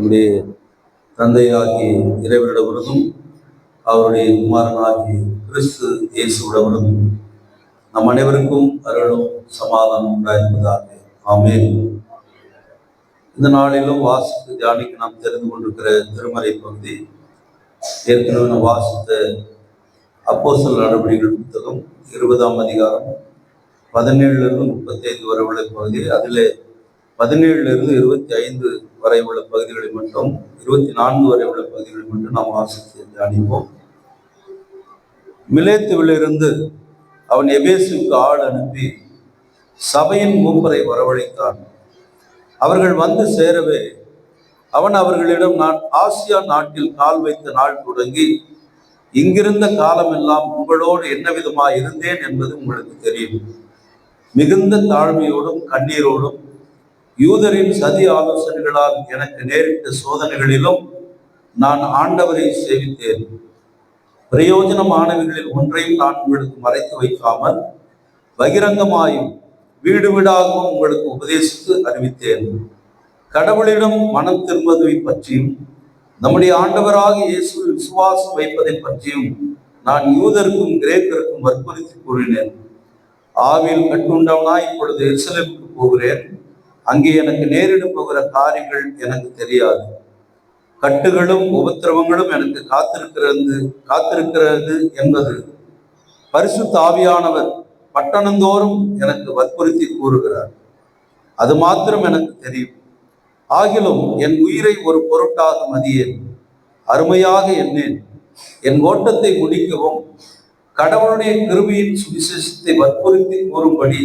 நம்முடைய தந்தையாகி இறைவனிடமிருந்தும் அவருடைய குமாரனாகி கிறிஸ்து இயேசுவிடமிருந்தும் நம் அனைவருக்கும் அருளும் சமாதானம் உண்டாயிருப்பதாக. ஆமென். இந்த நாளிலும் வாசித்து தியானிக்க நாம் தெரிந்து கொண்டிருக்கிற திருமறை பகுதி ஏற்கனவே நாம் வாசித்த அப்போஸ்தலர் நடவடிக்கைகள் புத்தகம் 20ஆம் அதிகாரம் 17 35 வரை உள்ள பகுதி. அதில் 17 25 வரை உள்ள பகுதிகளை மட்டும் 24 வரை உள்ள பகுதிகளை மட்டும் நாம் வாசித்து தியானிப்போம். மிலேத்துவிலிருந்து அவன் எபேசுக்கு ஆள் அனுப்பி சபையின் மூப்பரை வரவழைத்தான். அவர்கள் வந்து சேரவே அவன் அவர்களிடம், நான் ஆசியா நாட்டில் கால் வைத்த நாள் தொடங்கி இங்கிருந்த காலமெல்லாம் உங்களோடு என்ன விதமாக இருந்தேன் என்பது உங்களுக்கு தெரியும். மிகுந்த தாழ்மையோடும் கண்ணீரோடும் யூதரின் சதி ஆலோசனைகளால் எனக்கு நேரிட்ட சோதனைகளிலும் நான் ஆண்டவரை சேவித்தேன். பிரயோஜனமானவர்களில் ஒன்றையும் நான் உங்களுக்கு மறைத்து வைக்காமல் பகிரங்கமாயும் வீடு வீடாகவும் உங்களுக்கு உபதேசித்து அறிவித்தேன். கடவுளிடம் மனம் திரும்புவதை பற்றியும் நம்முடைய ஆண்டவராக இயேசு விசுவாசம் வைப்பதை பற்றியும் நான் யூதருக்கும் கிரேக்கருக்கும் வற்புறுத்தி கூறினேன். ஆவியில் கட்டுண்டவனாய் இப்பொழுது எருசலேமுக்கு போகிறேன். அங்கே எனக்கு நேரிட போகிற காரியங்கள் எனக்கு தெரியாது. கட்டுகளும் உபத்திரவங்களும் எனக்கு காத்திருக்கிறது என்பது பரிசுத்த ஆவியானவர் பட்டணந்தோறும் எனக்கு வற்புறுத்தி கூறுகிறார். அது மாத்திரம் எனக்கு தெரியும். ஆகிலும் என் உயிரை ஒரு பொருட்டாக மதியேன், அருமையாக எண்ணேன். என் ஓட்டத்தை முடிக்கவும் கடவுளுடைய கிருபையின் சுவிசேஷத்தை வற்புறுத்தி கூறும்படி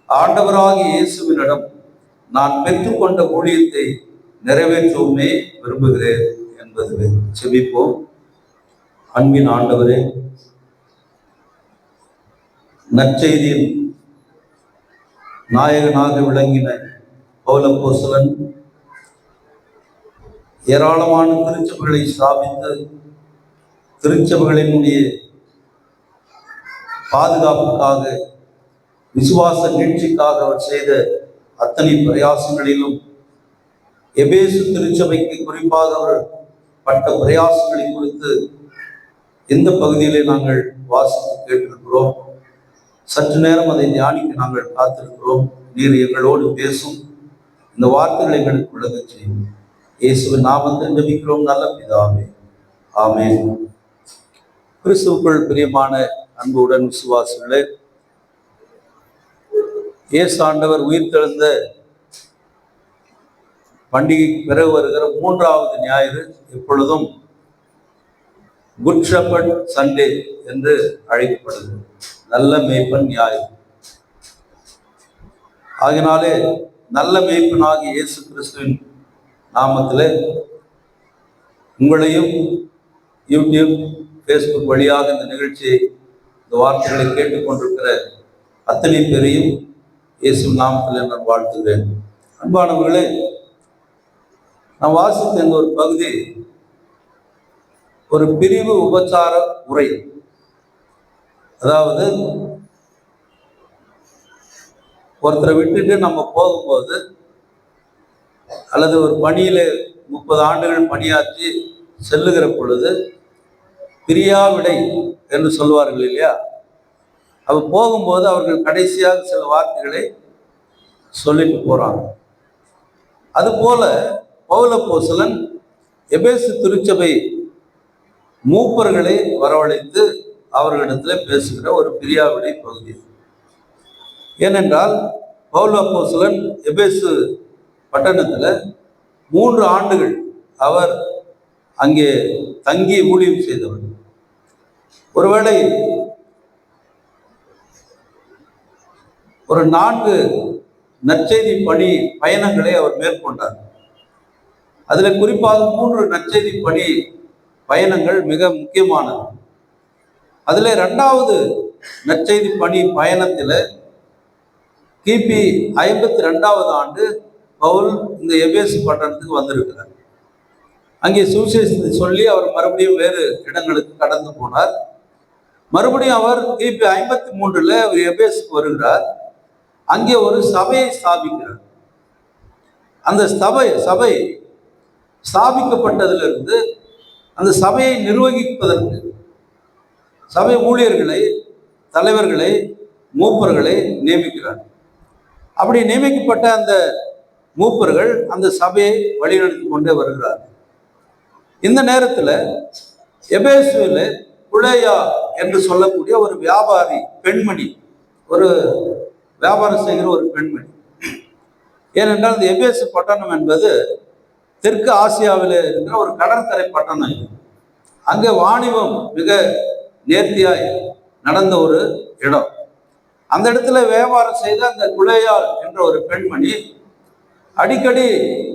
ஆண்டவராகிய இயேசுவினிடம் நான் பெற்றுக்கொண்ட ஊழியத்தை நிறைவேற்றவுமே விரும்புகிறேன் என்பது. செபிப்போம். அன்பின் ஆண்டவரே, நற்செய்தியின் நாயகனாக விளங்கின பவுலப்போஸ்தலன் ஏராளமான திருச்சபைகளை ஸ்தாபித்து திருச்சபைகளினுடைய பாதுகாப்புக்காக, விசுவாச நீட்சிக்காக அவர் செய்த அத்தனை பிரயாசங்களிலும் எபேசு திருச்சபைக்கு குறிப்பாக அவர் பட்ட பிரயாசங்களை குறித்து இந்த பகுதியிலே நாங்கள் வாசித்து கேட்டிருக்கிறோம். சற்று நேரம் அதை தியானிக்க நாங்கள் காத்திருக்கிறோம். நீர் எங்களோடு பேசும், இந்த வார்த்தைகளை எங்களுக்கு விளங்க செய்யும். இயேசுவின் நாமத்தில் ஜெபிக்கிறோம் நல்ல பிதாவே, ஆமென். கிறிஸ்துவுக்குள் பிரியமான அன்புடன் விசுவாசிகளே, இயேசு ஆண்டவர் உயிர்த்தெழுந்த பண்டிகைக்கு பிறகு வருகிற 3வது ஞாயிறு எப்பொழுதும் குட் ஷெப்பர்ட் சண்டே என்று அழைக்கப்படுகிறது. நல்ல மேய்ப்பன் ஞாயிறு. ஆகினாலே நல்ல மேய்ப்பனாகிய இயேசு கிறிஸ்துவின் நாமத்தில் உங்களையும் யூடியூப், ஃபேஸ்புக் வழியாக இந்த நிகழ்ச்சியை, இந்த வார்த்தைகளை கேட்டுக்கொண்டிருக்கிற அத்தனை பேரையும் இயேசு நாமத்தில் நான் வாழ்த்துகிறேன். அன்பானவர்களே, நான் வாசித்த இந்த ஒரு பகுதி ஒரு பிரிவு உபச்சார உரை. அதாவது ஒருத்தரை விட்டுட்டு நம்ம போகும்போது, அல்லது ஒரு பணியில 30 ஆண்டுகள் பணியாற்றி செல்லுகிற பொழுது பிரியாவிடை என்று சொல்வார்கள் இல்லையா? அவ போகும்போது அவர்கள் கடைசியாக சில வார்த்தைகளை சொல்லிட்டு போறாங்க. அதுபோல பவுலப்போஸ்தலன் எபேசு திருச்சபை மூப்பர்களை வரவழைத்து அவர்களிடத்தில் பேசுகிற ஒரு பிரியாவிடை பகுதி. ஏனென்றால் பவுலப்போஸ்தலன் எபேசு பட்டணத்தில் 3 ஆண்டுகள் அவர் அங்கே தங்கி ஊழியம் செய்தவர். ஒருவேளை ஒரு 4 நற்செய்தி பணி பயணங்களை அவர் மேற்கொண்டார். அதில் குறிப்பாக 3 நற்செய்தி பணி பயணங்கள் மிக முக்கியமானது. அதில் 2வது நற்செய்தி பணி பயணத்தில் கிபி 52வது ஆண்டு பவுல் இந்த எபேசு பட்டணத்துக்கு வந்திருக்கிறார். அங்கே சுவிசேஷத்தை சொல்லி அவர் மறுபடியும் வேறு இடங்களுக்கு கடந்து போனார். மறுபடியும் அவர் கிபி 53 அவர் எபேசுக்கு வருகிறார். அங்கே ஒரு சபையை ஸ்தாபிக்கிறார். அந்த சபை ஸ்தாபிக்கப்பட்டதிலிருந்து அந்த சபையை நிர்வகிப்பதற்கு சபை ஊழியர்களை, தலைவர்களை, மூப்பர்களை நியமிக்கிறார். அப்படி நியமிக்கப்பட்ட அந்த மூப்பர்கள் அந்த சபையை வழிநடத்தி கொண்டே வருகிறார். இந்த நேரத்தில் எபேசுவில் புலேயா என்று சொல்லக்கூடிய ஒரு வியாபாரி பெண்மணி, ஒரு வியாபாரம் செய்கிற ஒரு பெண்மணி. ஏனென்றால் இந்த எபேசு பட்டணம் என்பது தெற்கு ஆசியாவில் இருக்கிற ஒரு கடற்கரை பட்டணம். அங்கே வாணிபம் மிக நேர்த்தியாய் நடந்த ஒரு இடம். அந்த இடத்துல வியாபாரம் செய்த அந்த குலேயாள் என்ற ஒரு பெண்மணி அடிக்கடி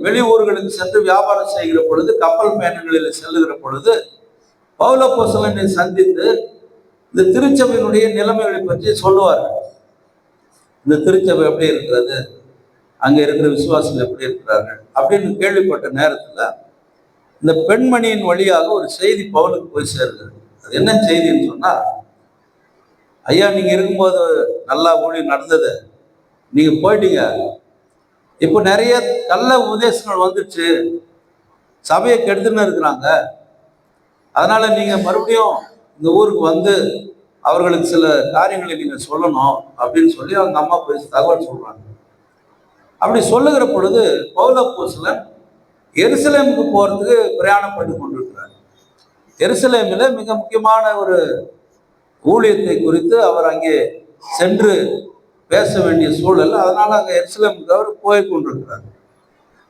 வெளியூர்களுக்கு சென்று வியாபாரம் செய்கிற பொழுது, கப்பல் பயணங்களில் செல்லுகிற பொழுது பவுல் அப்போஸ்தலனை சந்தித்து இந்த திருச்சபையினுடைய நிலைமைகளை பற்றி சொல்லுவார்கள். இந்த திருச்சபை எப்படி இருக்கிறது, அங்கே இருக்கிற விசுவாசிகள் எப்படி இருக்கிறார்கள் அப்படின்னு கேள்விப்பட்ட நேரத்தில் இந்த பெண்மணியின் வழியாக ஒரு செய்தி பவுலுக்கு போய் சேருகிறது. அது என்ன செய்தின்னு சொன்னா, ஐயா நீங்க இருக்கும்போது நல்லா ஊழியம் நடந்தது, நீங்க போயிட்டீங்க, இப்போ நிறைய கள்ள உபதேசங்கள் வந்துச்சு, சபையை கெடுத்துன்னு இருக்கிறாங்க, அதனால நீங்க மறுபடியும் இந்த ஊருக்கு வந்து அவர்களுக்கு சில காரியங்களை நீங்க சொல்லணும் அப்படின்னு சொல்லி அவங்க அம்மா போய் தகவல் சொல்றாங்க. அப்படி சொல்லுகிற பொழுது பவுல் அப்போஸ்தலன் எருசலேமுக்கு போறதுக்கு பிரயாணம் பண்ணி கொண்டிருக்கிறார். எருசலேமில் மிக முக்கியமான ஒரு ஊழியத்தை குறித்து அவர் அங்கே சென்று பேச வேண்டிய சூழல். அதனால அங்கே எருசலேமுக்கு அவர் போய் கொண்டிருக்கிறார்.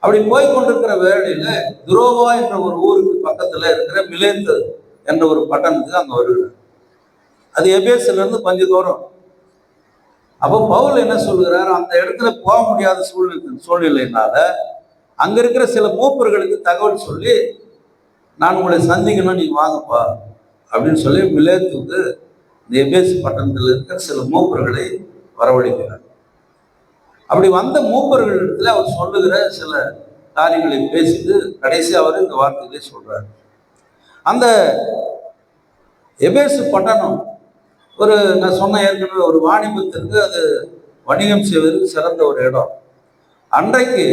அப்படி போய் கொண்டிருக்கிற வேளையில துரோவா என்ற ஒரு ஊருக்கு பக்கத்துல இருக்கிற மிலேத்து என்ற ஒரு பட்டணத்துக்கு அங்க வருகிறார். அது எபேசுல இருந்து கொஞ்சம் தூரம். அப்போ பவுல் என்ன சொல்கிறார், அந்த இடத்துல போக முடியாத சூழ்நிலையினால அங்க இருக்கிற சில மூப்பர்களுக்கு தகவல் சொல்லி, நான் உங்களை சந்திக்கணும், நீங்க வாங்கப்பா அப்படின்னு சொல்லி மிலேத்துக்கு இந்த எபேசு பட்டணத்தில் இருக்கிற சில மூப்பர்களை வரவழைக்கிறார். அப்படி வந்த மூப்பர்களிடத்துல அவர் சொல்லுகிற சில காரியங்களை பேசிட்டு கடைசி அவர் இந்த வார்த்தைகளை சொல்றார். அந்த எபேசு பட்டணம் ஒரு, நான் சொன்ன ஏற்கனவே, ஒரு வாணிபத்திற்கு அது வணிகம் செய்வதற்கு சிறந்த ஒரு இடம். அன்றைக்கு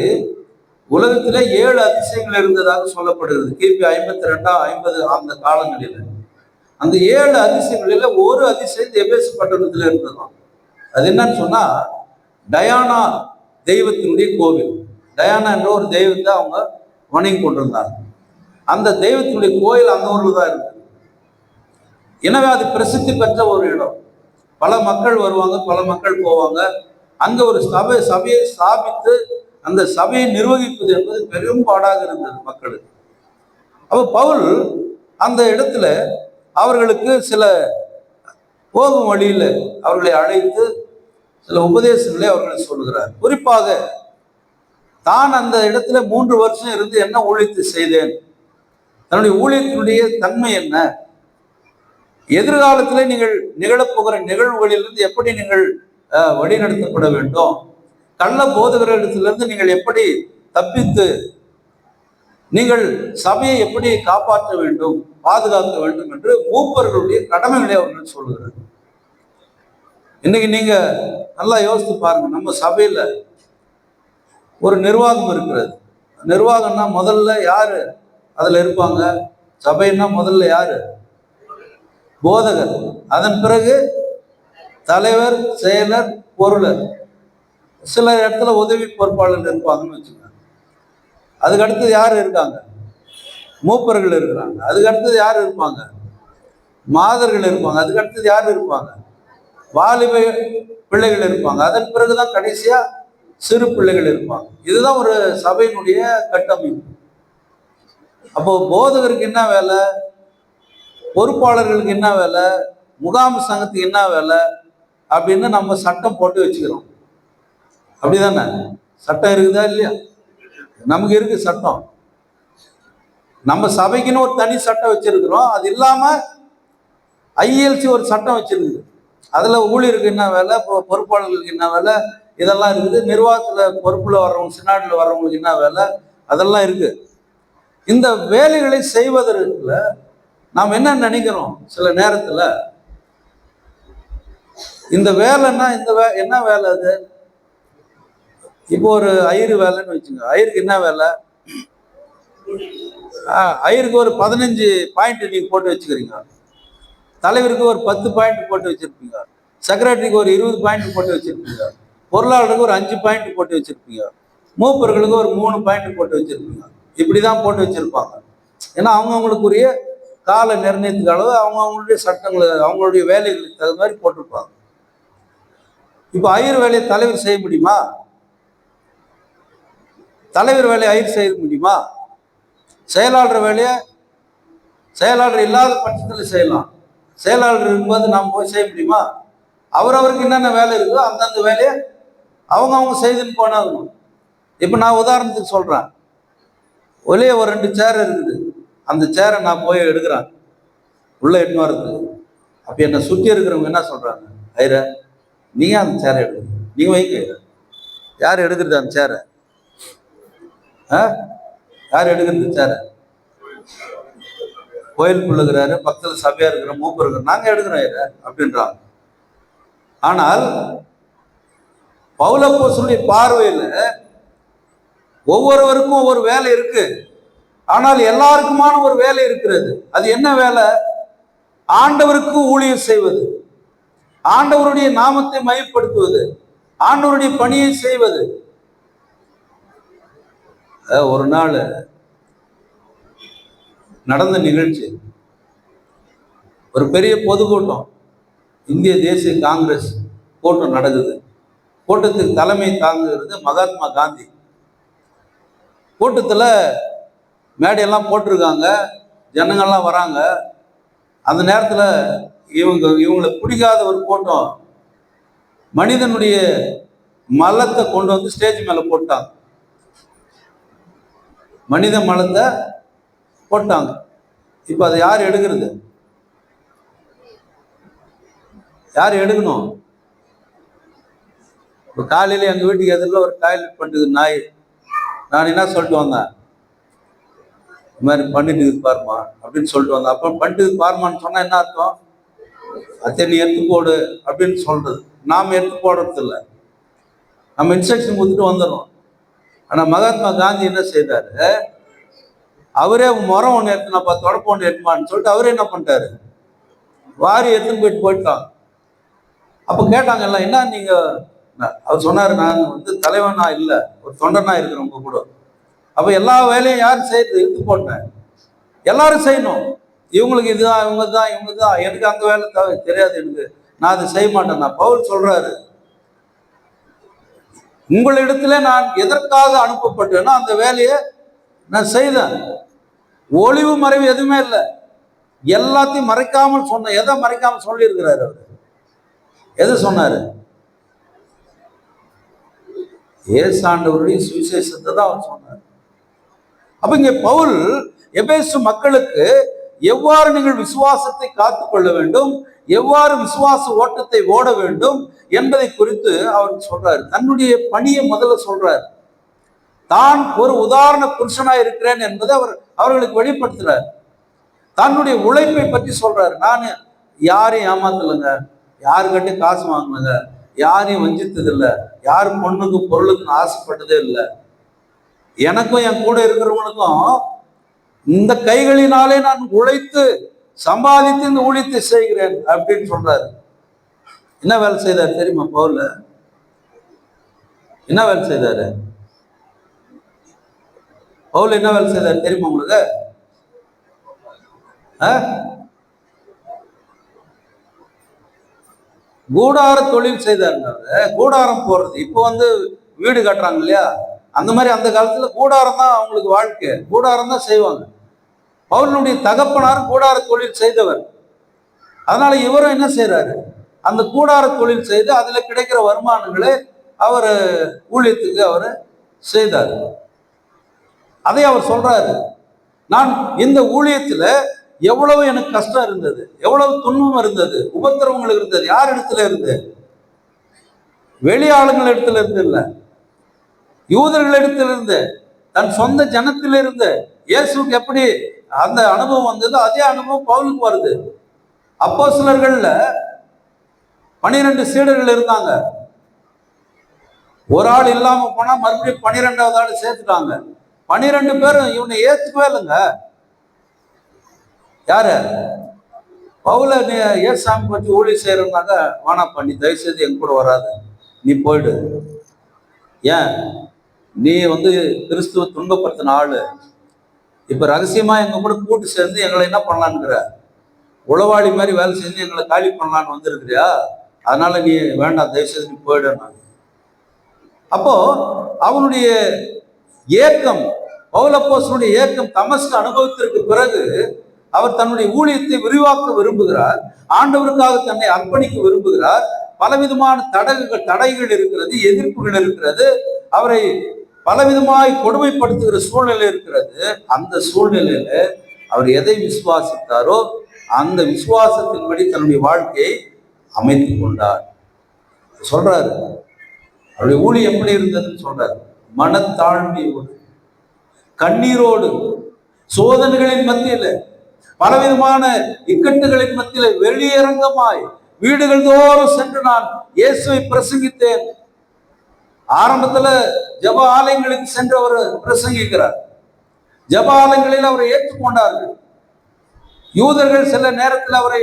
உலகத்தில 7 அதிசயங்கள் இருந்ததாக சொல்லப்படுகிறது. கிபி 52-50 அந்த காலங்களில் அந்த 7 அதிசயங்களில் ஒரு அதிசயம் எபேசு பட்டணத்தில் இருந்ததாம். அது என்னன்னு சொன்னா, டயானா தெய்வத்தினுடைய கோவில். டயானா என்ற ஒரு தெய்வத்தை அவங்க வணங்கி கொண்டிருந்தாங்க. அந்த தெய்வத்தினுடைய கோயில் அந்த ஊர்ல தான் இருக்கு. எனவே அது பிரசித்தி பெற்ற ஒரு இடம். பல மக்கள் வருவாங்க, பல மக்கள் போவாங்க. அங்க ஒரு சபையை ஸ்தாபித்து அந்த சபையை நிர்வகிப்பது என்பது பெரும் பாடாக இருந்தது மக்களுக்கு. அப்போ பவுல் அந்த இடத்துல அவர்களுக்கு சில போகும் வழியில் அவர்களை அழைத்து சில உபதேசங்களை அவர்கள் சொல்லுகிறார். குறிப்பாக தான் அந்த இடத்துல 3 வருஷம் இருந்து என்ன ஊழியத்தை செய்தேன், தன்னுடைய ஊழியத்தினுடைய தன்மை என்ன, எதிர்காலத்தில் நீங்கள் நிகழப்போகிற நிகழ்வுகளிலிருந்து எப்படி நீங்கள் வழிநடத்தப்பட வேண்டும், கள்ள போதகர்களிடத்திலிருந்து நீங்கள் எப்படி தப்பித்து நீங்கள் சபையை எப்படி காப்பாற்ற வேண்டும், பாதுகாக்க வேண்டும் என்று மூப்பர்களுடைய கடமைகளை அவர்கள் சொல்லுகிறார். இன்னைக்கு நீங்க நல்லா யோசித்து பாருங்க, நம்ம சபையில ஒரு நிர்வாகம் இருக்கிறது. நிர்வாகம்னா முதல்ல யாரு அதுல இருப்பாங்க? சபைன்னா முதல்ல யாரு? போதகர், அதன் பிறகு தலைவர், செயலர், பொருளர், சில இடத்துல உதவி பொறுப்பாளர் இருப்பாங்கன்னு வச்சுக்கோங்க. அதுக்கு அடுத்தது யார் இருக்காங்க? மூப்பர்கள் இருக்கிறாங்க. அதுக்கு அடுத்தது யார் இருப்பாங்க? மாதர்கள் இருப்பாங்க. அதுக்கு அடுத்தது யார் இருப்பாங்க? வாலிப பிள்ளைகள் இருப்பாங்க. அதன் பிறகுதான் கடைசியா சிறு பிள்ளைகள் இருப்பாங்க. இதுதான் ஒரு சபையினுடைய கட்டமைப்பு. அப்போ போதகருக்கு என்ன வேலை, பொறுப்பாளர்களுக்கு என்ன வேலை, முகாம் சங்கத்துக்கு என்ன வேலை அப்படின்னு நம்ம சட்டம் போட்டு வச்சுக்கிறோம். அப்படிதானே? சட்டம் இருக்குதா இல்லையா? நமக்கு இருக்கு சட்டம். நம்ம சபைக்குன்னு ஒரு தனி சட்டம் வச்சிருக்கிறோம். அது இல்லாம ILC ஒரு சட்டம் வச்சிருக்குது. அதுல ஊழியருக்கு என்ன வேலை, பொறுப்பாளர்களுக்கு என்ன வேலை, இதெல்லாம் இருக்குது. நிர்வாகத்துல பொறுப்புல வர்றவங்க, சினாடுல வர்றவங்களுக்கு என்ன வேலை, அதெல்லாம் இருக்கு. இந்த வேலைகளை செய்வதற்குல நாம் என்ன நினைக்கிறோம், சில நேரத்துல இந்த வேலைன்னா என்ன வேலை அது? இப்போ ஒரு ஐயரு வேலைன்னு வச்சுங்க. ஐயருக்கு என்ன வேலை? ஐயருக்கு ஒரு 15 பாயிண்ட் நீங்க போட்டு வச்சுக்கிறீங்க, தலைவருக்கு ஒரு 10 பாயிண்ட் போட்டு வச்சிருப்பீங்க, செக்ரட்டரிக்கு ஒரு 20 பாயிண்ட் போட்டு வச்சிருப்பீங்க, பொருளாளருக்கு ஒரு 5 பாயிண்ட் போட்டு வச்சிருப்பீங்க, மூப்பர்களுக்கு ஒரு 3 பாயிண்ட் போட்டு வச்சிருப்பீங்க. இப்படிதான் போட்டு வச்சிருப்பாங்க. ஏன்னா அவங்கவுங்களுக்குரிய கால நிர்ணயத்துக்கு அளவு அவங்கவுங்களுடைய சட்டங்களை அவங்களுடைய வேலைகளுக்கு தகுந்த மாதிரி போட்டிருப்பாங்க. இப்ப ஐயர் வேலையை தலைவர் செய்ய முடியுமா? தலைவர் வேலையை ஐயர் செய்ய முடியுமா? செயலாளர் வேலையை செயலாளர் இல்லாத பட்சத்தில் செய்யலாம். செயலாளர் இருக்கும்போது நாம் போய் செய்ய முடியுமா? அவரவருக்கு என்னென்ன வேலை இருக்கோ அந்தந்த வேலையை அவங்க செய்துன்னு போனாகணும். இப்போ நான் உதாரணத்துக்கு சொல்றேன், ஒரே ஒரு 2 சேர் இருக்குது, அந்த சேரை நான் போய் எடுக்கிறேன் உள்ள எட்டுன்னு வருது. அப்ப என்னை சுற்றி இருக்கிறவங்க என்ன சொல்றாங்க, ஐயர நீங்க அந்த சேரை எடுக்கணும், நீங்க வைங்க. யார் எடுக்கிறது அந்த சேரை? யார் எடுக்கிறது சேரை? கோயிலுக்குள்ள இருக்கிறாரு, பக்கத்தில் சபையா இருக்கிற மூப்பர் இருக்கிற, நாங்க எடுக்கிறோம் ஐயர அப்படின்றாங்க. ஆனால் பவுலப்போஸ்தலனுடைய பார்வையில ஒவ்வொருவருக்கும் ஒவ்வொரு வேலை இருக்கு. ஆனால் எல்லாருக்குமான ஒரு வேலை இருக்கிறது. அது என்ன வேலை? ஆண்டவருக்கு ஊழியம் செய்வது, ஆண்டவருடைய நாமத்தை மையப்படுத்துவது, ஆண்டவருடைய பணியை செய்வது. ஒரு நாள் நடந்த நிகழ்ச்சி, ஒரு பெரிய பொதுக்கூட்டம், இந்திய தேசிய காங்கிரஸ் கூட்டம் நடக்குது. கூட்டத்துக்கு தலைமை தாங்குகிறது மகாத்மா காந்தி. கூட்டத்தில் மேடையெல்லாம் போட்டிருக்காங்க, ஜனங்கள்லாம் வராங்க. அந்த நேரத்தில் இவங்களுக்கு பிடிக்காத ஒரு கூட்டம் மனிதனுடைய மலத்தை கொண்டு வந்து ஸ்டேஜ் மேலே போட்டாங்க. மனித மலத்தை போட்டாங்க. இப்போ அதை யார் எடுக்கிறது? யார் எடுக்கணும்? இப்போ காலையில் எங்கள் வீட்டுக்கு எதிரில் ஒரு டாய்லெட் பண்ணுறது நாய். நான் என்ன சொல்லிட்டு வந்தேன், இது மாதிரி பண்ணிட்டு பாருமா அப்படின்னு சொல்லிட்டு வந்தேன். அப்போ பண்ணிட்டு பாருமான்னு சொன்னால் என்ன அர்த்தம்? அத்தை நீ எடுத்து போடு அப்படின்னு சொல்றது. நாம் எடுத்து போடுறது இல்லை, நம்ம இன்ஸ்ட்ரக்ஷன் கொடுத்துட்டு வந்துடுறோம். ஆனால் மகாத்மா காந்தி என்ன செய்தாரு, அவரே மரம் ஒன்று எடுத்துனாப்பா, தொடப்ப ஒன்று எடுத்துமான்னு சொல்லிட்டு அவரே என்ன பண்ணிட்டாரு, வாரி எடுத்துன்னு போயிட்டாங்க. அப்போ கேட்டாங்க எல்லாம், என்ன நீங்க? அவர் சொன்னாரு, நான் தலைவனா இல்லை, ஒரு தொண்டனா இருக்கிறேன் உங்க கூட. அப்ப எல்லா வேலையும் யார் செய்யறது? எடுத்து போட்டேன். எல்லாரும் செய்யணும். இவங்களுக்கு இதுதான், இவங்க தான், இவங்க தான், எனக்கு அந்த வேலை தெரியாது, எனக்கு நான் அதை செய்ய மாட்டேன். நான் பவுல் சொல்றாரு, உங்களிடத்துல நான் எதற்காக அனுப்பப்பட்டேனோ அந்த வேலையை நான் செய்தேன். ஒளிவு மறைவு எதுவுமே இல்லை, எல்லாத்தையும் மறைக்காமல் சொன்ன. எதை மறைக்காமல் சொல்லி இருக்கிறாரு அவர்? எது சொன்னாரு? ஏசாண்டவருடைய சுவிசேஷத்தை தான் அவர் சொன்னார். அப்ப இங்க பவுல் எபேசு மக்களுக்கு எவ்வாறு நீங்கள் விசுவாசத்தை காத்துக்கொள்ள வேண்டும், எவ்வாறு விசுவாச ஓட்டத்தை ஓட வேண்டும் என்பதை குறித்து அவர் சொல்றாரு. தன்னுடைய பணியை முதல்ல சொல்றாரு. தான் ஒரு உதாரண புருஷனா இருக்கிறேன் என்பதை அவர்களுக்கு வெளிப்படுத்துறார். தன்னுடைய உழைப்பை பற்றி சொல்றாரு. நான் யாரையும் ஏமாத்தலைங்க, யாருக்கிட்ட காசு வாங்கினங்க, யாரையும் வஞ்சித்தது இல்லை, யாரும் பொண்ணுக்கும் பொருளுக்கும் ஆசைப்பட்டதே இல்லை. எனக்கும் என் கூட இருக்கிறவங்களுக்கும் இந்த கைகளினாலே நான் உழைத்து சம்பாதித்து இந்த ஊழியத்தை செய்கிறேன் அப்படின்னு சொல்றாரு. என்ன வேலை செய்தாரு தெரியுமா பவுல்? என்ன வேலை செய்தாரு பவுல்? என்ன வேலை செய்தாரு தெரியுமா உங்களுக்கு? கூடார தொழில் செய்தாருங்க. கூடாரம் போடுறது. இப்போ வீடு கட்டுறாங்க இல்லையா, அந்த மாதிரி அந்த காலத்துல கூடாரம் தான் அவங்களுக்கு வாழ்க்கை. கூடாரம் தான் செய்வாங்க. பவுலுடைய தகப்பனார் கூடார தொழில் செய்தவர். அதனால இவரும் என்ன செய்யறாரு, அந்த கூடார தொழில் செய்து அதுல கிடைக்கிற வருமானங்களை அவர் ஊழியத்துக்கு அவர் செய்தார். அதை அவர் சொல்றாரு, நான் இந்த ஊழியத்துல எவ்வளவு எனக்கு கஷ்டம் இருந்தது, எவ்வளவு துன்பம் இருந்தது, உபத்திரவங்கள் இருந்தது. யார் இடத்துல இருந்து? வெளி ஆளுங்கள் இடத்துல இருந்து இல்ல, யூதர்கள் இடத்துல இருந்து, தன் சொந்த ஜனத்திலிருந்து. இயேசுக்கு எப்படி அந்த அனுபவம் வந்தது, அதே அனுபவம் பவுலுக்கு வருது. அப்போஸ்தலர்கள்ல 12 சீடர்கள் இருந்தாங்க. ஒரு ஆள் இல்லாம போனா மறுபடியும் 12வது ஆள் சேர்த்துட்டாங்க. 12 பேரும் இவனை ஏத்துக்கவே இல்லைங்க. யாரு? பவுல நீ ஏசாமி பற்றி ஊழியம் செய்யறதுனாக்க வானாப்பா, நீ தயவு செய்து எங்க கூட வராது, நீ போயிடு. ஏன்? நீ கிறிஸ்துவ துன்பப்படுத்தின ஆளு. இப்ப ரகசியமா எங்க கூட கூட்டு சேர்ந்து எங்களை என்ன பண்ணலான்னுங்கிற, உளவாளி மாதிரி வேலை செஞ்சு எங்களை காலி பண்ணலான்னு வந்திருக்கிறியா? அதனால நீ வேண்டாம், தயவு செய்து நீ போயிடணும். அப்போ அவனுடைய ஏக்கம், பவுலப்போஸ்தலனுடைய ஏக்கம் தமஸ்கு அனுபவத்திற்கு பிறகு அவர் தன்னுடைய ஊழியத்தை விரிவாக்க விரும்புகிறார். ஆண்டவருக்காக தன்னை அர்ப்பணிக்க விரும்புகிறார். பலவிதமான தடைகள் இருக்கிறது, எதிர்ப்புகள் இருக்கிறது, அவரை பலவிதமாய் கொடுமைப்படுத்துகிற சூழ்நிலை இருக்கிறது. அந்த சூழ்நிலையில அவர் எதை விசுவாசித்தாரோ அந்த விசுவாசத்தின்படி தன்னுடைய வாழ்க்கையை அமைத்து கொண்டார். சொல்றாரு, அவருடைய ஊழியம் எப்படி இருந்ததுன்னு சொல்றாரு. மனத்தாழ்மையோடு, கண்ணீரோடு, சோதனைகளின் மத்தியில, பலவிதமான இக்கட்டுகளின் மத்தியில வெளியரங்கமாய் வீடுகள் தோறும் சென்று நான் இயேசுவை பிரசங்கித்தேன். ஆரம்பத்துல ஜப ஆலயங்களுக்கு சென்று அவர் பிரசங்கிக்கிறார். ஜப ஆலயங்களில் அவரை ஏற்றுக்கொண்டார்கள். யூதர்கள் சில நேரத்தில் அவரை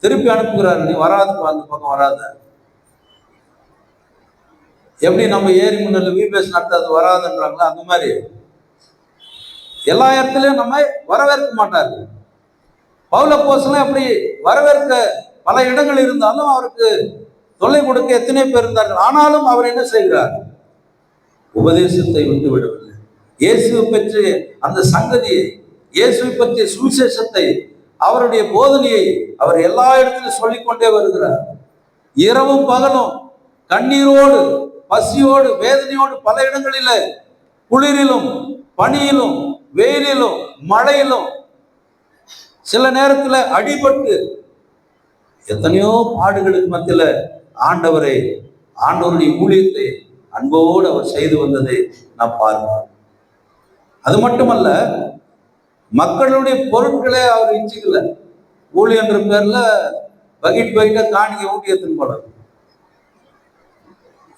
திருப்பி அனுப்புகிறார். நீ வராது, அந்த பக்கம் வராத. எப்படி நம்ம ஏரி முன்னில் விபிஎஸ் நடத்தாது வராதுன்றாங்களோ அந்த மாதிரி எல்லா இடத்துலயும் நம்ம வரவேற்க மாட்டார்கள். பவுலப்போஸ்தலன் அப்படி வரவேற்க பல இடங்கள் இருந்தாலும் அவருக்கு தொல்லை கொடுக்க எத்தனை பேர் இருந்தார்கள். ஆனாலும் அவர் என்ன செய்கிறார்? உபதேசத்தை விட்டு விடவில்லை. இயேசுவை பற்றிய அந்த சங்கதியை, இயேசுவை பற்றிய சுவிசேஷத்தை, அவருடைய போதனையை அவர் எல்லா இடத்திலும் சொல்லிக்கொண்டே வருகிறார். இரவும் பகலும் கண்ணீரோடு, பசியோடு, வேதனையோடு பல இடங்களில, குளிரிலும் பனியிலும் வெயிலிலும் மழையிலும், சில நேரத்தில் அடிபட்டு எத்தனையோ பாடுகளுக்கு மத்தியில ஆண்டவருடைய ஊழியத்தை அன்போடு அவர் செய்து வந்ததை நாம் பார்க்கிறோம். அது மட்டுமல்ல, மக்களுடைய பொருட்களை அவர் இச்சிக்கல. ஊழியன்ற பேர்ல பகிட் காணிக்கை ஊட்டியத்தின் போல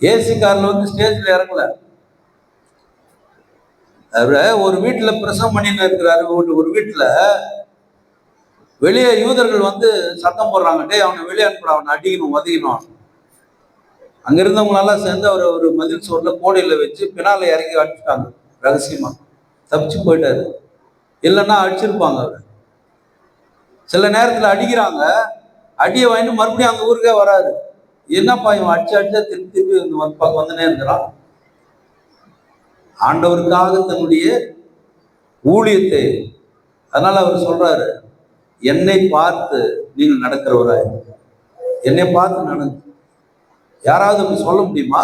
ஏசி கார்ல ஸ்டேஜ்ல இறங்கல. ஒரு வீட்டுல பிரசவம் பண்ணின்னு இருக்கிறாரு. ஒரு வீட்டுல வெளியே யூதர்கள் சத்தம் போடுறாங்க, டே அவனை வெளியே அனுப்புற, அவனை அடிக்கணும், ஒதுக்கணும். அங்க இருந்தவங்களெல்லாம் சேர்ந்து அவர் ஒரு மதில் சோர்ல கோடையில வச்சு பின்னால இறங்கி அடிச்சுட்டாங்க. ரகசியமா தப்பிச்சு போயிட்டாரு. இல்லைன்னா அடிச்சிருப்பாங்க அவர். சில நேரத்துல அடிக்கிறாங்க, அடியை வாங்கி மறுபடியும் அந்த ஊருக்கே வராரு. என்னப்பா இவன் அடிச்சா திருப்பி வந்துனே இருக்கிறான். ஆண்டவருக்காக தன்னுடைய ஊழியத்தை, அதனால அவர் சொல்றாரு, என்னை பார்த்து நீங்கள் நடக்கிறவராய், என்னை பார்த்து நடந்து. யாராவது அப்படி சொல்ல முடியுமா?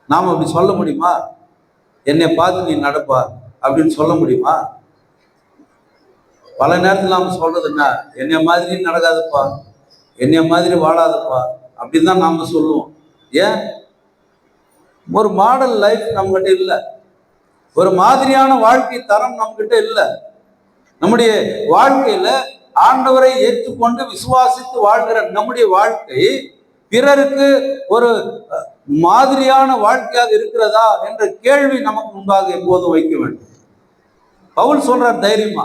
நாம அப்படி சொல்ல முடியுமா? என்னை பார்த்து நீ நடப்பா அப்படின்னு சொல்ல முடியுமா? பல நேரத்தில் நாம சொல்றது என்ன, என்னை மாதிரி நடக்காதப்பா, என்னை மாதிரி வாழாதப்பா அப்படின்னு தான் நாம சொல்லுவோம். ஏன்? ஒரு மாடல் லைஃப் நம்மகிட்ட இல்லை, ஒரு மாதிரியான வாழ்க்கை தரம் நம்மகிட்ட இல்லை. நம்முடைய வாழ்க்கையில ஆண்டவரை ஏற்றுக்கொண்டு விசுவாசித்து வாழ்கிற நம்முடைய வாழ்க்கை பிறருக்கு ஒரு மாதிரியான வாழ்க்கையாக இருக்கிறதா என்ற கேள்வி நமக்கு முன்பாக எப்போதும் வைக்க வேண்டும். பவுல் சொல்றார் தைரியமா,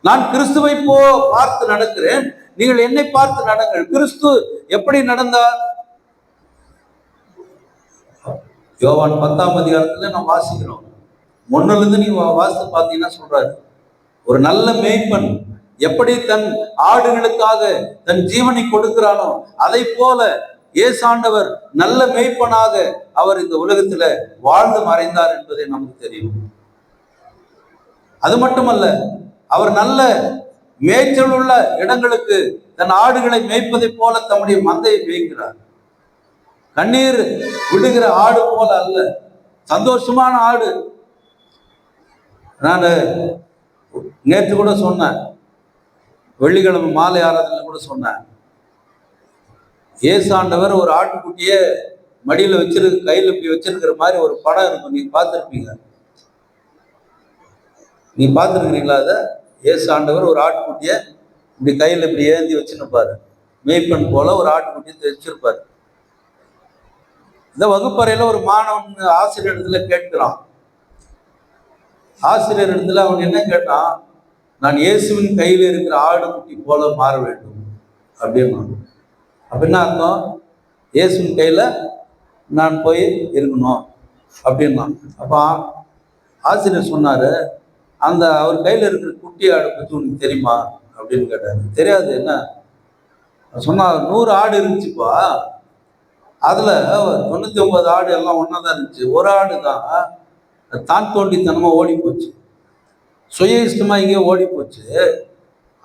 நான் கிறிஸ்துவை பார்த்து நடக்கிறேன், நீங்கள் என்னை பார்த்து நடங்கள். கிறிஸ்து எப்படி நடந்தார்? யோவான் 10ஆம் அதிகாரத்துல நாம் வாசிக்கிறோம். 1 நீ வாசித்து பார்த்தீங்கன்னா சொல்றாரு, ஒரு நல்ல மேய்ப்பன் எப்படி தன் ஆடுகளுக்காக தன் ஜீவனை கொடுக்கிறானோ அதை போல ஏசாண்டவர் நல்ல மேய்ப்பனாக அவர் இந்த உலகத்துல வாழ்ந்து மறைந்தார் என்பதை நமக்கு தெரியும். அது மட்டுமல்ல, அவர் நல்ல மேய்ச்சல் உள்ள இடங்களுக்கு தன் ஆடுகளை மேய்ப்பதை போல தம்முடைய மந்தையை மேய்க்கிறார். கண்ணீர் விடுகிற ஆடு போல அல்ல, சந்தோஷமான ஆடு. நான் நேற்று கூட சொன்னேன், வெள்ளிக்கிழமை மாலை ஆராதனை கூட சொன்னேன், ஏசாண்டவர் ஒரு ஆட்டுக்குட்டிய மடியில கையில் இப்படி வச்சிருக்கிற மாதிரி ஒரு படம் இருக்கும், நீங்க பார்த்துருப்பீங்க. நீ பார்த்துருக்கிறீங்களா? அதை ஏசாண்டவர் ஒரு ஆட்டுக்குட்டிய இப்படி கையில் இப்படி ஏந்தி வச்சுருப்பாரு, மேய்ப்பன் போல ஒரு ஆட்டுக்குட்டியை வச்சிருப்பாரு. இந்த வகுப்பறையில ஒரு மாணவன் ஆசிரியர் இடத்துல கேட்கிறான். ஆசிரியர் இடத்துல அவன் என்ன கேட்டான்? நான் இயேசுவின் கையில் இருக்கிற ஆடு குட்டி போல மாற வேண்டும் அப்படின்னா. அப்ப என்ன அர்த்தம்? இயேசுவின் கையில நான் போய் இருக்கணும் அப்படின்னா. அப்ப ஆசிரியர் சொன்னாரு, அந்த அவர் கையில இருக்கிற குட்டி ஆடு பற்றி உனக்கு தெரியுமா அப்படின்னு கேட்டாரு. தெரியாது. என்ன சொன்னா? 100 ஆடு இருந்துச்சுப்பா, அதுல 99 ஆடு எல்லாம் ஒன்னாதான் இருந்துச்சு. ஒரு ஆடு தான் தான் தோண்டித்தனமா ஓடி போச்சு, சுய இஷ்டமா எங்கேயோ ஓடி போச்சு.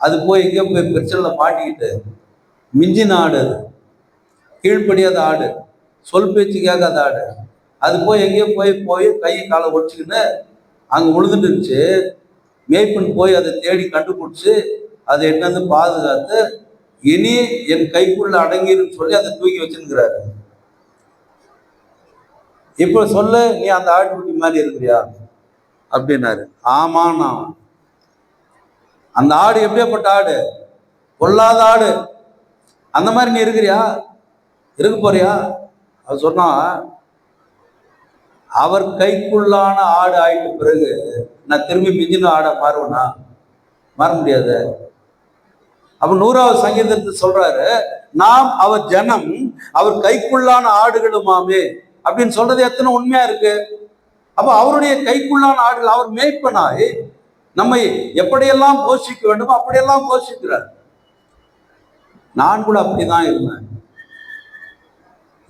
அது போய் எங்கேயோ போய் பிரச்சனை மாட்டிக்கிட்டு மிஞ்சின ஆடு, அது கீழ்ப்படியாத ஆடு, சொல் பேச்சு கேட்காத ஆடு, அது போய் எங்கேயோ போய் போய் கையை காலை ஒடிச்சுக்கின்னு அங்கே விழுந்துட்டு இருந்துச்சு. மேய்ப்பன் போய் அதை தேடி கண்டுபிடிச்சு அதை என்னது பாதுகாத்து இனி என் கைக்குள்ள அடங்கிருன்னு சொல்லி அதை தூக்கி வச்சுருக்கிறாரு. இப்போ சொல்லு, நீ அந்த ஆட்டுக்குட்டி மாதிரி இருக்கிறியா அப்படின்னாரு. ஆமாண்ணா. அந்த ஆடு எப்படியாப்பட்ட ஆடு? பொல்லாத ஆடு. அந்த மாதிரி நீ இருக்கிறியா? இருக்க போறியா? அவர் சொன்னா, அவர் கைக்குள்ளான ஆடு ஆயிட்ட பிறகு நான் திரும்பி மிஞ்சின ஆடை மாறுவேனா? மாற முடியாது. அப்ப 100வது சங்கீதத்தை சொல்றாரு, நாம் அவர் ஜனம், அவர் கைக்குள்ளான ஆடுகளுமாமே அப்படின்னு சொல்றது எத்தனை உண்மையா இருக்கு. அப்ப அவருடைய கைக்குள்ளான ஆடுகள், அவர் மேய்ப்பனாய் நம்மை எப்படியெல்லாம் போஷிக்க வேண்டுமோ அப்படியெல்லாம் போஷிக்கிறார். நான் கூட அப்படிதான் இருந்தேன்.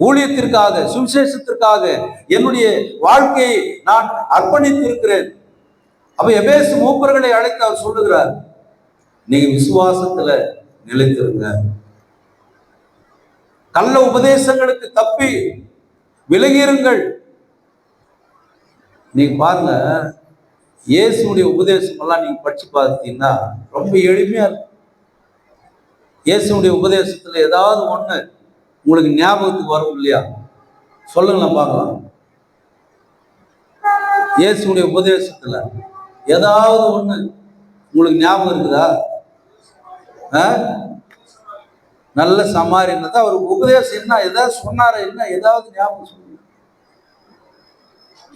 ஊழியத்திற்காக, சுவிசேஷத்திற்காக என்னுடைய வாழ்க்கையை நான் அர்ப்பணித்து இருக்கிறேன். அப்ப எபேசு மூப்பர்களை அழைத்து அவர் சொல்லுகிறார், நீங்க விசுவாசத்துல நிலைத்திருங்க, கள்ள உபதேசங்களுக்கு தப்பி விலகிருங்கள். நீங்க பாருங்க, இயேசுடைய உபதேசம் எல்லாம் நீங்க படிச்சு பார்த்தீங்கன்னா ரொம்ப எளிமையா இருக்கும். இயேசுடைய உபதேசத்துல ஏதாவது ஒண்ணு உங்களுக்கு ஞாபகத்துக்கு வரும் இல்லையா? சொல்லுங்களேன் பார்க்கலாம். இயேசுடைய உபதேசத்துல ஏதாவது ஒண்ணு உங்களுக்கு ஞாபகம் இருக்குதா? நல்ல சமாரியன் தான் அவர் உபதேசம். என்ன ஏதாவது சொன்னாரு? என்ன ஏதாவது ஞாபகம் சொல்லுங்க.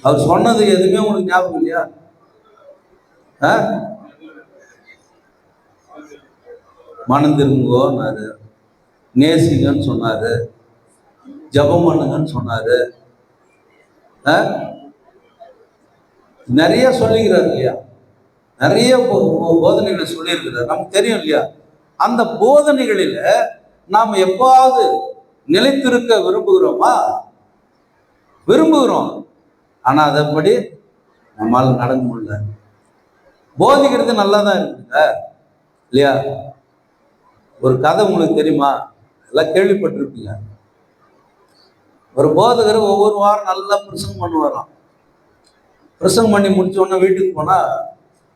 அவர் சொன்னது எதுவுமே உங்களுக்கு ஞாபகம் இல்லையா? மனம் திரும்புங்கோன்னாரு, நேசிங்கன்னு சொன்னாரு, ஜபம் பண்ணுங்கன்னு சொன்னாரு, நிறைய சொல்லிக்கிறார் இல்லையா? நிறைய போதனைகளை சொல்லியிருக்கிறார், நமக்கு தெரியும் இல்லையா? அந்த போதனைகளில நாம் எப்பாவது நிலைத்திருக்க விரும்புகிறோமா? விரும்புகிறோம். ஆனா அதன்படி நம்மால் நடக்க முடியல. போதிக்கிறது நல்லா தான் இருக்குங்க இல்லையா? ஒரு கதை உங்களுக்கு தெரியுமா? எல்லாம் கேள்விப்பட்டிருப்பீங்க. ஒரு போதகர் ஒவ்வொரு வாரம் நல்லா பிரசங்கம் பண்ணுவாராம். பிரசங்கம் பண்ணி முடிச்ச உடனே வீட்டுக்கு போனா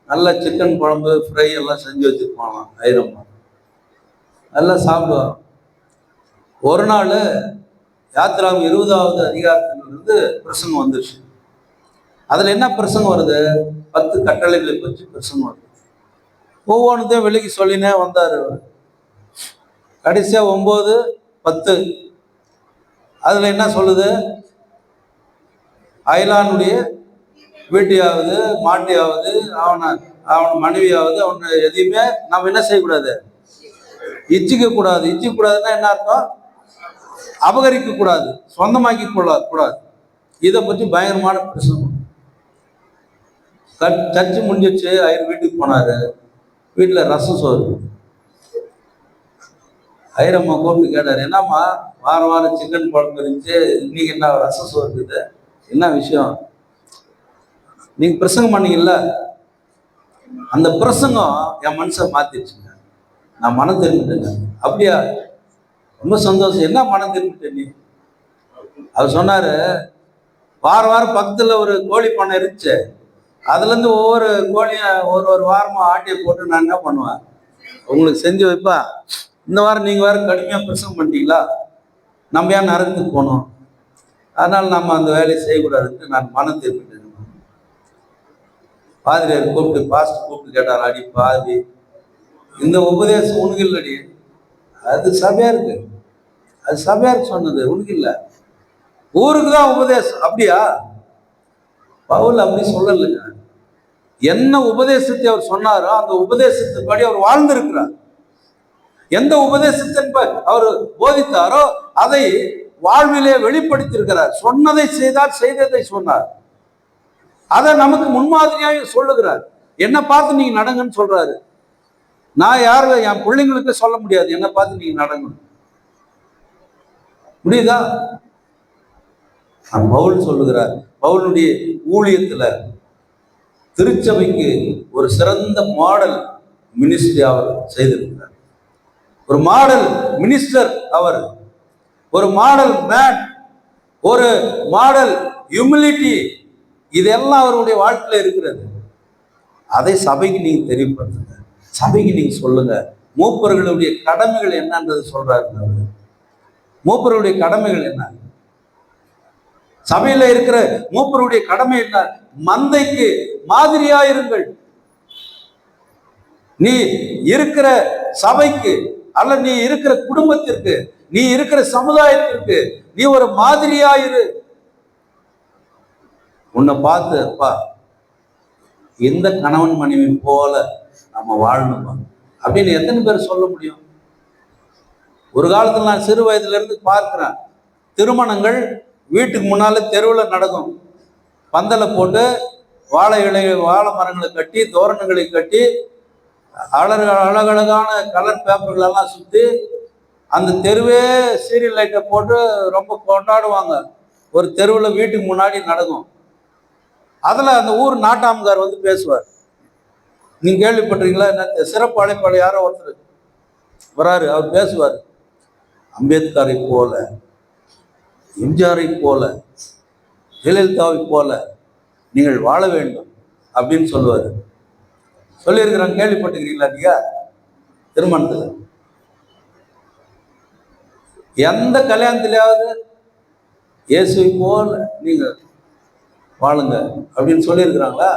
நல்லா சிக்கன் குழம்பு ஃப்ரை எல்லாம் செஞ்சு வச்சுட்டு போகலாம், ஐரமா நல்லா சாப்பிடுவார். ஒரு நாள் யாத்திராவும் 20வது அதிகாரத்திலிருந்து பிரசங்கம் வந்துருச்சு. அதுல என்ன பிரசங்கம் வருது? 10 கட்டளைகளை பற்றி பிரசங்கம் வருது. ஒவ்வொன்றுத்தையும் விலைக்கு சொல்லினே வந்தாரு. கடைசியா 9, 10 அதுல என்ன சொல்லுது? அயலானுடைய வீட்டையாவது மாட்டையாவது அவன் மனைவியாவது அவனை எதையுமே நம்ம என்ன செய்யக்கூடாது? இச்சிக்க கூடாது. இச்சிக்க கூடாதுன்னா என்ன அர்த்தம்? அபகரிக்க கூடாது, சொந்தமாக்கி கூடாது. இதை பற்றி பயங்கரமான பிரச்சனை. சர்ச்சு முடிஞ்சிச்சு. ஐயர் வீட்டுக்கு போனாரு. வீட்டுல ரசம் சோறு. ஐயரம்மா கூப்பிட்டு கேட்டாரு, என்னம்மா வாரம் வாரம் சிக்கன் குழம்பு இருந்துச்சு, இன்னைக்கு என்ன ரசம் சோறு இருக்குது, என்ன விஷயம்? நீங்க பிரசங்கம் பண்ணீங்கல்ல, அந்த பிரசங்கம் என் மனசை மாத்திடுச்சுங்க. நான் மனம் திரும்பிட்டேங்க. அப்படியா? ரொம்ப சந்தோஷம். என்ன மனம் திரும்பிட்டேன் நீ? அவர் சொன்னாரு, வாரம் வாரம் பக்கத்துல ஒரு கோழி பண்ணை இருந்துச்சு, அதுல இருந்து ஒவ்வொரு கோழியும் ஒரு வாரமா ஆட்டியை போட்டு நான் என்ன பண்ணுவேன், உங்களுக்கு செஞ்சு வைப்பா. இந்த வாரம் நீங்க வேற கடுமையா பிரசங்கம் பண்ணிட்டீங்களா, நம்ம ஏன் நரகத்துக்கு போனோம், அதனால நம்ம அந்த வேலையை செய்யக்கூடாதுன்னு நான் மனம் திரும்பிட்டேன். பாதிரியார் கூப்பிட்டு, பாஸ்டர் கூப்பிட்டு கேட்டார், அடி பாதி, இந்த உபதேசம் உனக்கு இல்லடி, அது சபையாருக்கு, அது சபையாருக்கு சொன்னது, உனக்கு இல்லை. ஊருக்கு தான் உபதேசம். அப்படியா? பவுல் அப்படி சொல்லலைங்க. என்ன உபதேசத்தை அவர் சொன்னாரோ அந்த உபதேசத்தின்படி அவர் வாழ்ந்திருக்கிறார். எந்த உபதேசத்தின் அவர் போதித்தாரோ அதை வாழ்விலே வெளிப்படுத்தியிருக்கிறார். சொன்னதை செய்தார், செய்ததை சொன்னார். அதை நமக்கு முன்மாதிரியாக சொல்லுகிறார். என்ன பார்த்து நீங்க நடங்கன்னு சொல்றாரு. நான் யாரு என் பிள்ளைங்களுக்கு சொல்ல முடியாது, என்ன பார்த்து நீங்க நடங்கணும். முடியுதா? பவுல் சொல்லுகிறார். பவுலுடைய ஊழியத்துல திருச்சபைக்கு ஒரு சிறந்த மாடல் மினிஸ்ட்ரி அவர் செய்திருக்கிறார். ஒரு மாடல் மினிஸ்டர் அவர், ஒரு மாடல் மேன், ஒரு மாடல் ஹியூமிலிட்டி, இதெல்லாம் அவருடைய வாழ்க்கையில இருக்கிறது. அதை சபைக்கு நீங்க தெரியப்படுத்துங்க, சபைக்கு நீங்க சொல்லுங்க. மூப்பர்களுடைய கடமைகள் என்னன்றது சொல்றாரு. மூப்பர்களுடைய கடமைகள் என்ன? சபையில இருக்கிற மூப்பருடைய கடமை என்ன? மந்தைக்கு மாதிரியா இருங்கள். நீ இருக்கிற சபைக்கு அல்ல, நீ இருக்கிற குடும்பத்திற்கு, நீ இருக்கிற சமுதாயத்திற்கு நீ ஒரு மாதிரியா இரு. உன்னை பார்த்து அப்பா இந்த கணவன் மனைவி போல நம்ம வாழணுமா அப்படின்னு எத்தனை பேர் சொல்ல முடியும்? ஒரு காலத்துல நான் சிறு வயதுல இருந்து பார்க்கிறேன், திருமணங்கள் வீட்டுக்கு முன்னால தெருவில் நடக்கும். பந்தலை போட்டு வாழை மரங்களை கட்டி தோரணங்களை கட்டி அழகழகான கலர் பேப்பர்கள் எல்லாம் சுற்றி அந்த தெருவே சீரியல் லைட்டை போட்டு ரொம்ப கொண்டாடுவாங்க. ஒரு தெருவில் வீட்டுக்கு முன்னாடி நடக்கும். அதில் அந்த ஊர் நாட்டாம்கார் வந்து பேசுவார். நீங்க கேள்விப்பட்டிருக்கீங்களா? என்ன சிறப்பு அழைப்பாளர் யாரோ ஒருத்தர் வராரு, அவர் பேசுவார். அம்பேத்கரை போல, எம்ஜிஆரை போல, ஜெயலலிதாவை போல நீங்கள் வாழ வேண்டும் அப்படின்னு சொல்லுவார். சொல்லியிருக்கிறாங்க, கேள்விப்பட்டிருக்கிறீங்களா? நீங்க திருமணத்தில் எந்த கல்யாணத்திலேயாவது இயேசுவை போல நீங்க வாழுங்க அப்படின்னு சொல்லியிருக்கிறாங்களா?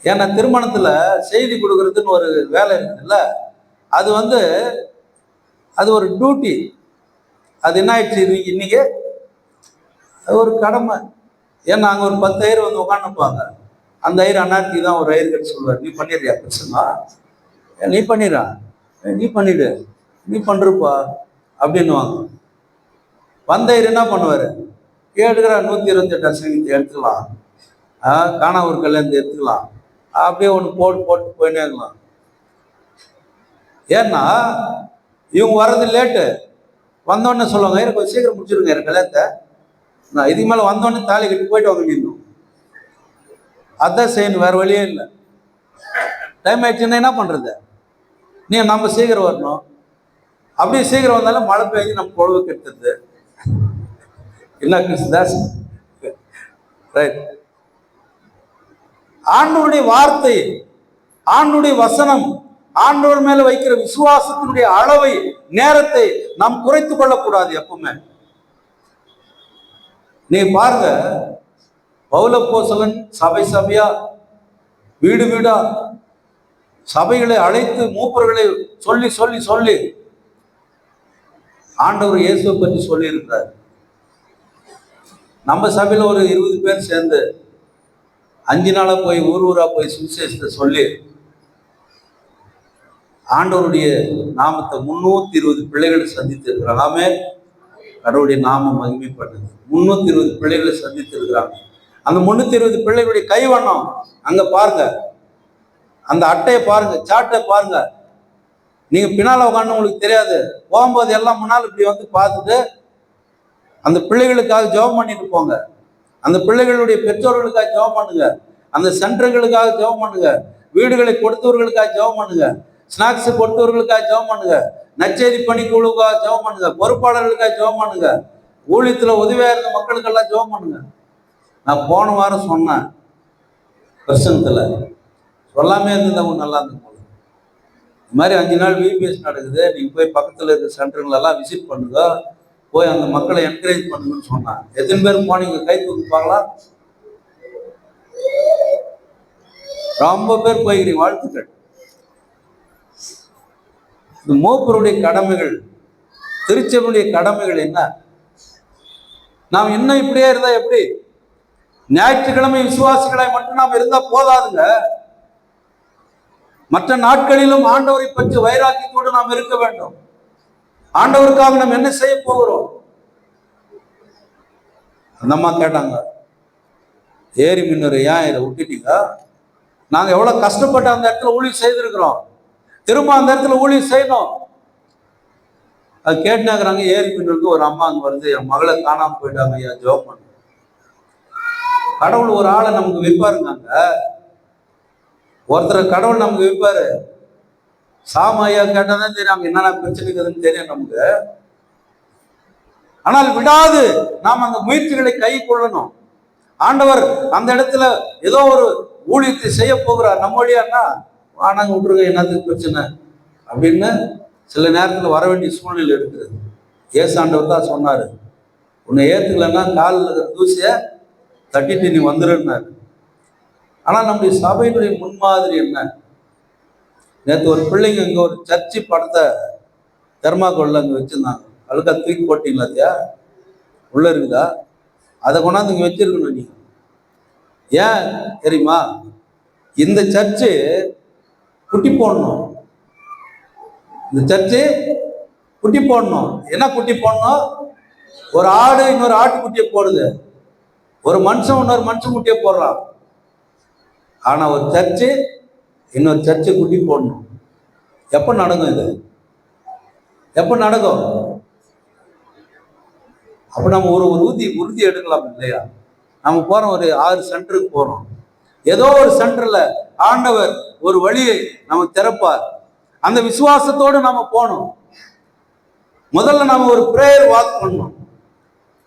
ஏன்னா திருமணத்துல செய்தி கொடுக்கறதுன்னு ஒரு வேலை இருக்குதுல்ல, அது ஒரு டியூட்டி. அது என்ன ஆயிடுச்சு இன்னைக்கு? அது ஒரு கடமை. ஏன்னா அங்கே ஒரு 10 ஐயர் வந்து உட்காந்துப்பாங்க. அந்த ஐயர் அண்ணாத்தி தான் ஒரு ஐயர் கட்டி சொல்லுவார், நீ பண்ணிடுறியா பிரச்சனை, நீ பண்ணிடுறா, நீ பண்ணிடு, நீ பண்ணுறப்பா அப்படின்னுவாங்க. வந்த ஐயர் என்ன பண்ணுவார்? எடுக்கிறா 128 சங்கீதத்தை எடுத்துக்கலாம், காணா ஒரு கல்யாணத்தை எடுத்துக்கலாம், அப்படியே ஒன்று போட்டு போயினே இருக்கலாம். ஏன்னா இவங்க வர்றது லேட்டு. வந்தோடனே சொல்லுவாங்க, ஐயர் கொஞ்சம் சீக்கிரம் முடிச்சிருங்க கல்யாணத்தை, நான் இதுக்கு மேலே வந்தோடனே தாலி கட்டி போயிட்டு வாங்க நின்னும். அதான் செய்யணும், வேற வழியே இல்லை. டைம் ஆயிடுச்சுன்னா என்ன பண்றது? நீ நம்ம சீக்கிரம் வரணும். அப்படியே சீக்கிரம் வந்தாலும் மழை பெய்ஞ்சு நம்ம பொழுது கெடுத்தது. என்ன கிறிஸ்தாஸ்? ரைட். ஆண்டவருடைய வார்த்தை, ஆண்டவருடைய வசனம், ஆண்டவர் மேல வைக்கிற விசுவாசத்தினுடைய அளவை, நேரத்தை நாம் குறைத்து கொள்ளக்கூடாது எப்பவுமே. நீ பாருங்க, பவுலப்போஸ்தலன் சபையா வீடு வீடா சபைகளை அழைத்து மூப்பர்களை சொல்லி சொல்லி சொல்லி ஆண்டவர் இயேசுவை பற்றி சொல்லி இருக்கிறார். நம்ம சபையில ஒரு 20 பேர் சேர்ந்து 5 நாளா போய் ஊரா போய் சுவிசேஷத்தை சொல்லி ஆண்டவருடைய நாமத்தை 320 பிள்ளைகளை சந்தித்து இருக்கிறாங்க. கடவுளுடைய நாமம் மகிமைப்பட்டது. 320 பிள்ளைகளை சந்தித்து இருக்கிறாங்க. அந்த 320 பிள்ளைகளுடைய கைவண்ணம் அங்க பாருங்க, அந்த அட்டையை பாருங்க, சாட்டை பாருங்க. நீங்க பின்னால உட்காந்து உங்களுக்கு தெரியாது. போகும்போது எல்லாம் முன்னால் இப்படி வந்து பார்த்துட்டு அந்த பிள்ளைகளுக்காக ஜெபம் பண்ணிட்டு போங்க. அந்த பிள்ளைகளுடைய பெற்றோர்களுக்காக ஜெபம் பண்ணுங்க. அந்த சென்டர்களுக்காக ஜெபம் பண்ணுங்க. வீடுகளை கொடுத்தவர்களுக்காக ஜெபம் பண்ணுங்க. ஸ்நாக்ஸ் கொடுத்தவர்களுக்காக ஜெபம் பண்ணுங்க. நற்செய்தி பணிக்குழுக்காக ஜெபம் பண்ணுங்க. பொறுப்பாளர்களுக்காக ஜெபம் பண்ணுங்க. ஊழியத்துல உதவியா இருந்த மக்களுக்கெல்லாம் ஜெபம் பண்ணுங்க. நான் போன வாரம் சொன்னேன் பிரசனத்துல, சொல்லாமே இருந்தவங்க நல்லா இருந்த போல. இந்த மாதிரி 5 நாள் விபிஎஸ் நடக்குது, நீங்க போய் பக்கத்துல இருக்க சென்டருங்களெல்லாம் விசிட் பண்ணுங்க, போய் அந்த மக்களை என்கரேஜ் பண்ணுங்கன்னு சொன்னான். எத்தனை பேர் போனீங்க? கை தூக்கி பார்க்கலாம். ரொம்ப பேர் போய்கிறீங்க, வாழ்த்துக்கள். இந்த மூப்பருடைய கடமைகள், திருச்சபையுடைய கடமைகள் என்ன? நாம் இன்னும் இப்படியே இருந்தா எப்படி? ஞாயிற்றுக்கிழமை விசுவாசிகளை மட்டும் நாம் இருந்தா போதாதுங்க. மற்ற நாட்களிலும் ஆண்டவரை பற்றி வைராக்கியத்தோடு நாம் இருக்க வேண்டும். ஆண்டவருக்காக நாம் என்ன செய்ய போகிறோம்? அந்த அம்மா கேட்டாங்க, ஏரி மின்னரை ஏன் இதை விட்டுட்டீங்க? நாங்க எவ்வளவு கஷ்டப்பட்டு அந்த இடத்துல ஊழியம் செய்திருக்கிறோம், திரும்ப அந்த இடத்துல ஊழியம் செய்யணும். அது கேட்டுனாக்குறாங்க. ஏரி மின்னருக்கு ஒரு அம்மா அங்க வந்து, என் மகளை காணாம போயிட்டாங்க ஐயா, ஜோப் பண்ண. கடவுள் ஒரு ஆளை நமக்கு வைப்பாருங்க. அங்க ஒருத்தர் கடவுள் நமக்கு வைப்பாரு. சாம ஐயா கேட்டாதான் தெரியும் அங்க என்னென்ன பிரச்சனைக்குதுன்னு தெரியும் நமக்கு. ஆனால் விடாது நாம் அந்த முயற்சிகளை கை கொள்ளணும். ஆண்டவர் அந்த இடத்துல ஏதோ ஒரு ஊழியத்தை செய்ய போகிறார் நம்ம வழியானா, ஆனாங்க விட்டுருங்க, என்னத்துக்கு பிரச்சனை அப்படின்னு சில நேரத்தில் வர வேண்டிய சூழ்நிலை இருக்குது. ஏசாண்டவர் தான் சொன்னாரு, உன்னை ஏத்துக்கலன்னா காலில் தூசிய தட்டிட்டு நீ வந்துருன்னாரு. ஆனால் நம்முடைய சபையினுடைய முன்மாதிரி என்ன? நேற்று ஒரு பிள்ளைங்க இங்க ஒரு சர்ச்சு படத்தை தெர்மாக்கோல்ல அங்கே வச்சிருந்தாங்க. அழுக்கா தூக்கி போட்டீங்களா? தியா உள்ள இருக்குதா? அதை கொண்டாந்து இங்க வச்சிருக்கணும். நீங்க ஏன் தெரியுமா? இந்த சர்ச்சு குட்டி போடணும். இந்த சர்ச்சு குட்டி போடணும். என்ன குட்டி போடணும்? ஒரு ஆடு இன்னொரு ஆட்டுக்குட்டியை போடுது, ஒரு மனுஷன் இன்னொரு மனுஷன் குட்டியை போடுறான். ஆனா ஒரு சர்ச்சு இன்னொரு சர்ச்சை குட்டி போடணும். எப்ப நடக்கும் இது? எப்ப நடக்கும்? அப்ப நம்ம ஒரு உறுதி எடுக்கலாம் இல்லையா? நம்ம போறோம், ஒரு 6 சென்டருக்கு போறோம். ஏதோ ஒரு சென்டர்ல ஆண்டவர் ஒரு வழியை நமக்கு திறப்பார். அந்த விசுவாசத்தோடு நம்ம போகணும். முதல்ல நம்ம ஒரு பிரேயர் வாக் பண்ணணும்.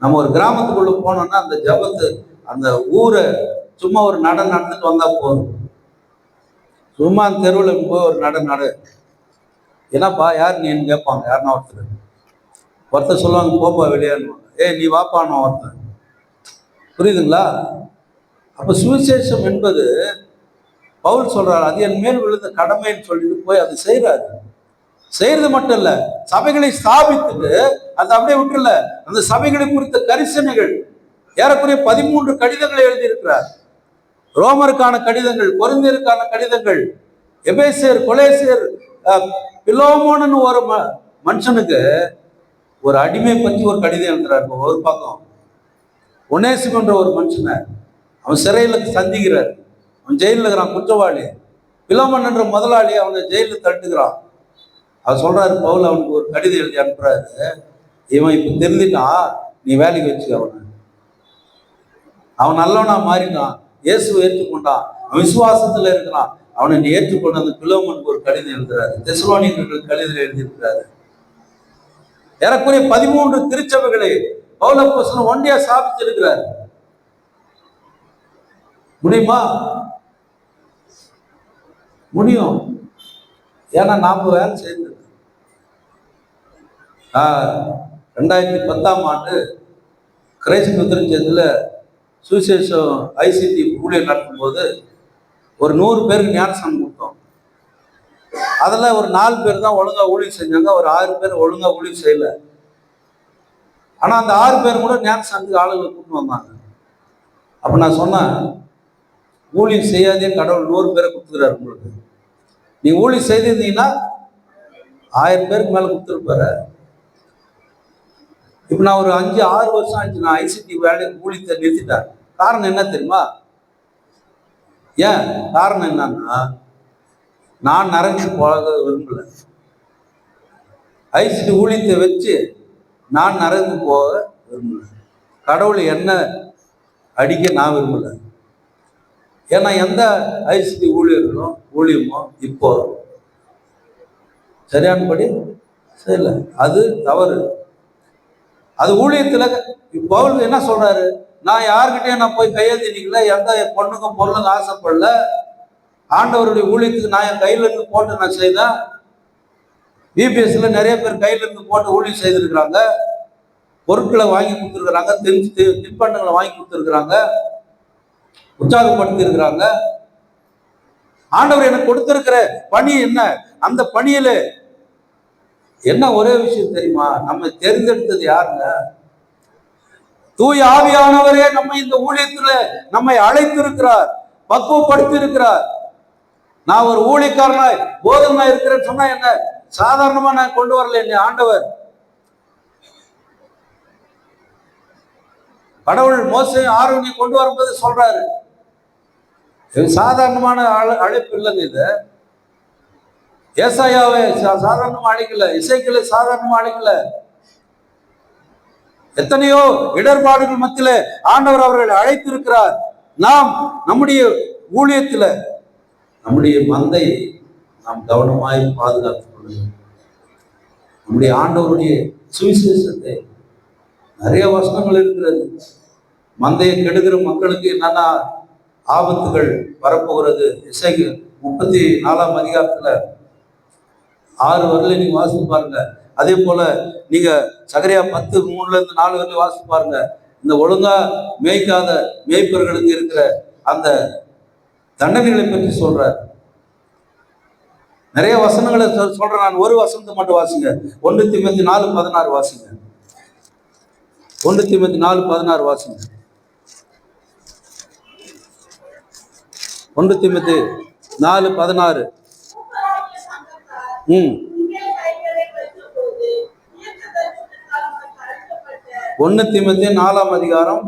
நம்ம ஒரு கிராமத்துக்குள்ள போனோம்னா அந்த ஜபத்து, அந்த ஊரை சும்மா ஒரு நடந்துட்டு வந்தா போதும். சும்மா அந்த தெருவில் போய் ஒரு நடு என்னப்பா யார் நீன்னு கேட்பாங்க. யாருன்னா ஒருத்தர் சொல்லுவாங்க, போப்பா வெளியேறுவாங்க. நீ வாப்பானோ ஒருத்தன். புரியுதுங்களா? அப்ப சுவிசேஷம் என்பது பவுல் சொல்றாரு, அது என் மேல் விழுந்த கடமைன்னு சொல்லிட்டு போய் அது செய்யறாரு. செய்யறது மட்டும் இல்ல, சபைகளை ஸ்தாபித்துட்டு அது அப்படியே விட்டுல, அந்த சபைகளை குறித்த கரிசனைகள் ஏறக்குறைய 13 கடிதங்களை எழுதியிருக்கிறார். ரோமருக்கான கடிதங்கள், கொரிந்தியருக்கான கடிதங்கள், எபேசியர், கொலேசியர், பிலோமோன்னு ஒரு மனுஷனுக்கு ஒரு அடிமை பற்றி ஒரு கடிதம் எழுதுறாரு. ஒரு பக்கம் ஒனேசிமுன்ற ஒரு மனுஷனை அவன் சிறையில சந்திக்கிறார். அவன் ஜெயிலில் இருக்கிறான், குற்றவாளி. பிலோமன் என்ற முதலாளி அவனை ஜெயிலில் தட்டுகிறான். அவர் சொல்றாரு, பவுல் அவனுக்கு ஒரு கடிதம் எழுதி அனுப்புறாரு, இவன் இப்ப தெரிஞ்சிட்டான், நீ வேலைக்கு வச்சுக்க அவனை. அவன் நல்லவனா மாறினான், இயேசுவை ஏற்றுக்கொண்டான், அவன் விசுவாசத்துல இருக்கிறான், அவனை நீ ஏற்றுக்கொண்டு அந்த பிலோமனுக்கு ஒரு கடிதம் எழுதுறாரு. தெசலோனிக்கர்களுக்கு கடிதம் எழுதியிருக்கிறாரு. ஏறக்குறைய 13 திருச்சபைகளை பவுல் அப்போஸ்தலன் ஒண்டியா ஸ்தாபித்து இருக்கிறார். முடியுமா? முடியும். ஏன்னா நாம வேலை செய்து 2010ஆம் ஆண்டு கிரைஸ்ட் உத்திரச்சேர்ல சுவிசேஷம் ஐசிடி ஊழியர் நடத்தும் போது ஒரு 100 பேருக்கு ஞானஸ்நானம் கொடுத்தோம். அதுல ஒரு 4 பேர் தான் ஒழுங்கா ஊழியம் செஞ்சாங்க, ஒரு 6 பேர் ஒழுங்கா ஊழியம் செய்யல. ஆனா அந்த 6 பேர் கூட ஞானஸ்நானத்துக்கு ஆளுங்களை கூட்டு வந்தாங்க. அப்ப நான் சொன்னேன், ஊழியம் செய்யாதே, கடவுள் 100 பேரை கொடுத்துக்கிறாரு உங்களுக்கு. நீ ஊழியம் செய்திருந்தீங்கன்னா 1000 பேருக்கு மேல கொடுத்துருப்பாரு. இப்ப நான் ஒரு 5-6 வருஷம் ஆச்சு நான் ஐசிடி வேலை ஊழியத்தை நிறுத்திட்டேன். காரணம் என்ன தெரியுமா? ஏன் காரணம் என்னன்னா, நான் நரகத்துக்கு போக விரும்பல. ஐசிடி ஊழியத்தை வச்சு நான் நரகத்துக்கு போக விரும்பல. கடவுளை என்ன அடிக்க நான் விரும்பல. ஏன்னா எந்த ஐசிடி ஊழியமோ இப்போ சரியானபடி செய்யல, அது தவறு. அது ஊழியத்துல பவுல் என்ன சொல்றாரு, நான் யாருக்கிட்டே நான் போய் கையெழுத்தி நிக்கல, எந்த பொண்ணுக்கும் பொருளுக்கும் ஆசைப்படல, ஆண்டவருடைய ஊழியத்துக்கு நான் என் கையில இருந்து போட்டு நான் செய்தேன். பிபிஎஸ்ல நிறைய பேர் கையில இருந்து போட்டு ஊழியம் செய்திருக்கிறாங்க, பொருட்களை வாங்கி கொடுத்துருக்குறாங்க, தின்பண்டங்களை வாங்கி கொடுத்துருக்குறாங்க, உற்சாகப்படுத்தி இருக்கிறாங்க. ஆண்டவர் எனக்கு கொடுத்திருக்கிற பணி என்ன? அந்த பணியில என்ன ஒரே விஷயம் தெரியுமா? நம்ம தேர்ந்தெடுத்தது யாருங்க? தூய ஆவியானவரே நம்மை இந்த ஊழியத்துல நம்மை அழைத்திருக்கிறார், பக்குவப்படுத்தி இருக்கிறார். நான் ஒரு ஊழியக்காரனாய் போதனா இருக்கிறேன்னு சொன்னா என்ன சாதாரணமா நான் கொண்டு வரல. என்ன ஆண்டவர் கடவுள் மோசையும் ஆரோக்கியம் கொண்டு வரும்போது சொல்றாரு, சாதாரணமான அழைப்பு இல்லைங்க இது. ஏசாயாவை சாதாரணமா அழைக்கல, இசைக்களை சாதாரணமா அழைக்கல. எத்தனையோ இடர்பாடுகள் மத்தியில ஆண்டவர் அவர்களை அழைத்திருக்கிறார். நாம் நம்முடைய ஊழியத்துல நம்முடைய மந்தை நாம் கவனமாய் பாதுகாத்துக் கொள்ளுங்கள். நம்முடைய ஆண்டவருடைய சுவிசேஷத்தை நிறைய வசனங்கள் இருக்கிறது. மந்தையை கெடுகிற மக்களுக்கு என்னென்ன ஆபத்துகள் வரப்போகிறது. இசைக்கு 34ஆம் அதிகாரத்துல 6 வரல நீங்க வாசித்து பாருங்க. அதே போல நீங்க சகரியா 10:3-4 வரல வாசித்து பாருங்க. இந்த ஒழுங்கா மேய்க்காத மேய்ப்பர்களுக்கு இருக்கிற அந்த தண்டனைகளை பற்றி சொல்ற நிறைய வசனங்களை சொல்றேன். நான் ஒரு வசனத்தை மட்டும் வாசிங்க. 1 தீமோத்தேயு 4:16 வாசிங்க. 1 தீமோத்தேயு 4:16 வாசிங்க. 1 தீமோத்தேயு 4:16. 1 தீமோத்தேயு 4ஆம் அதிகாரம்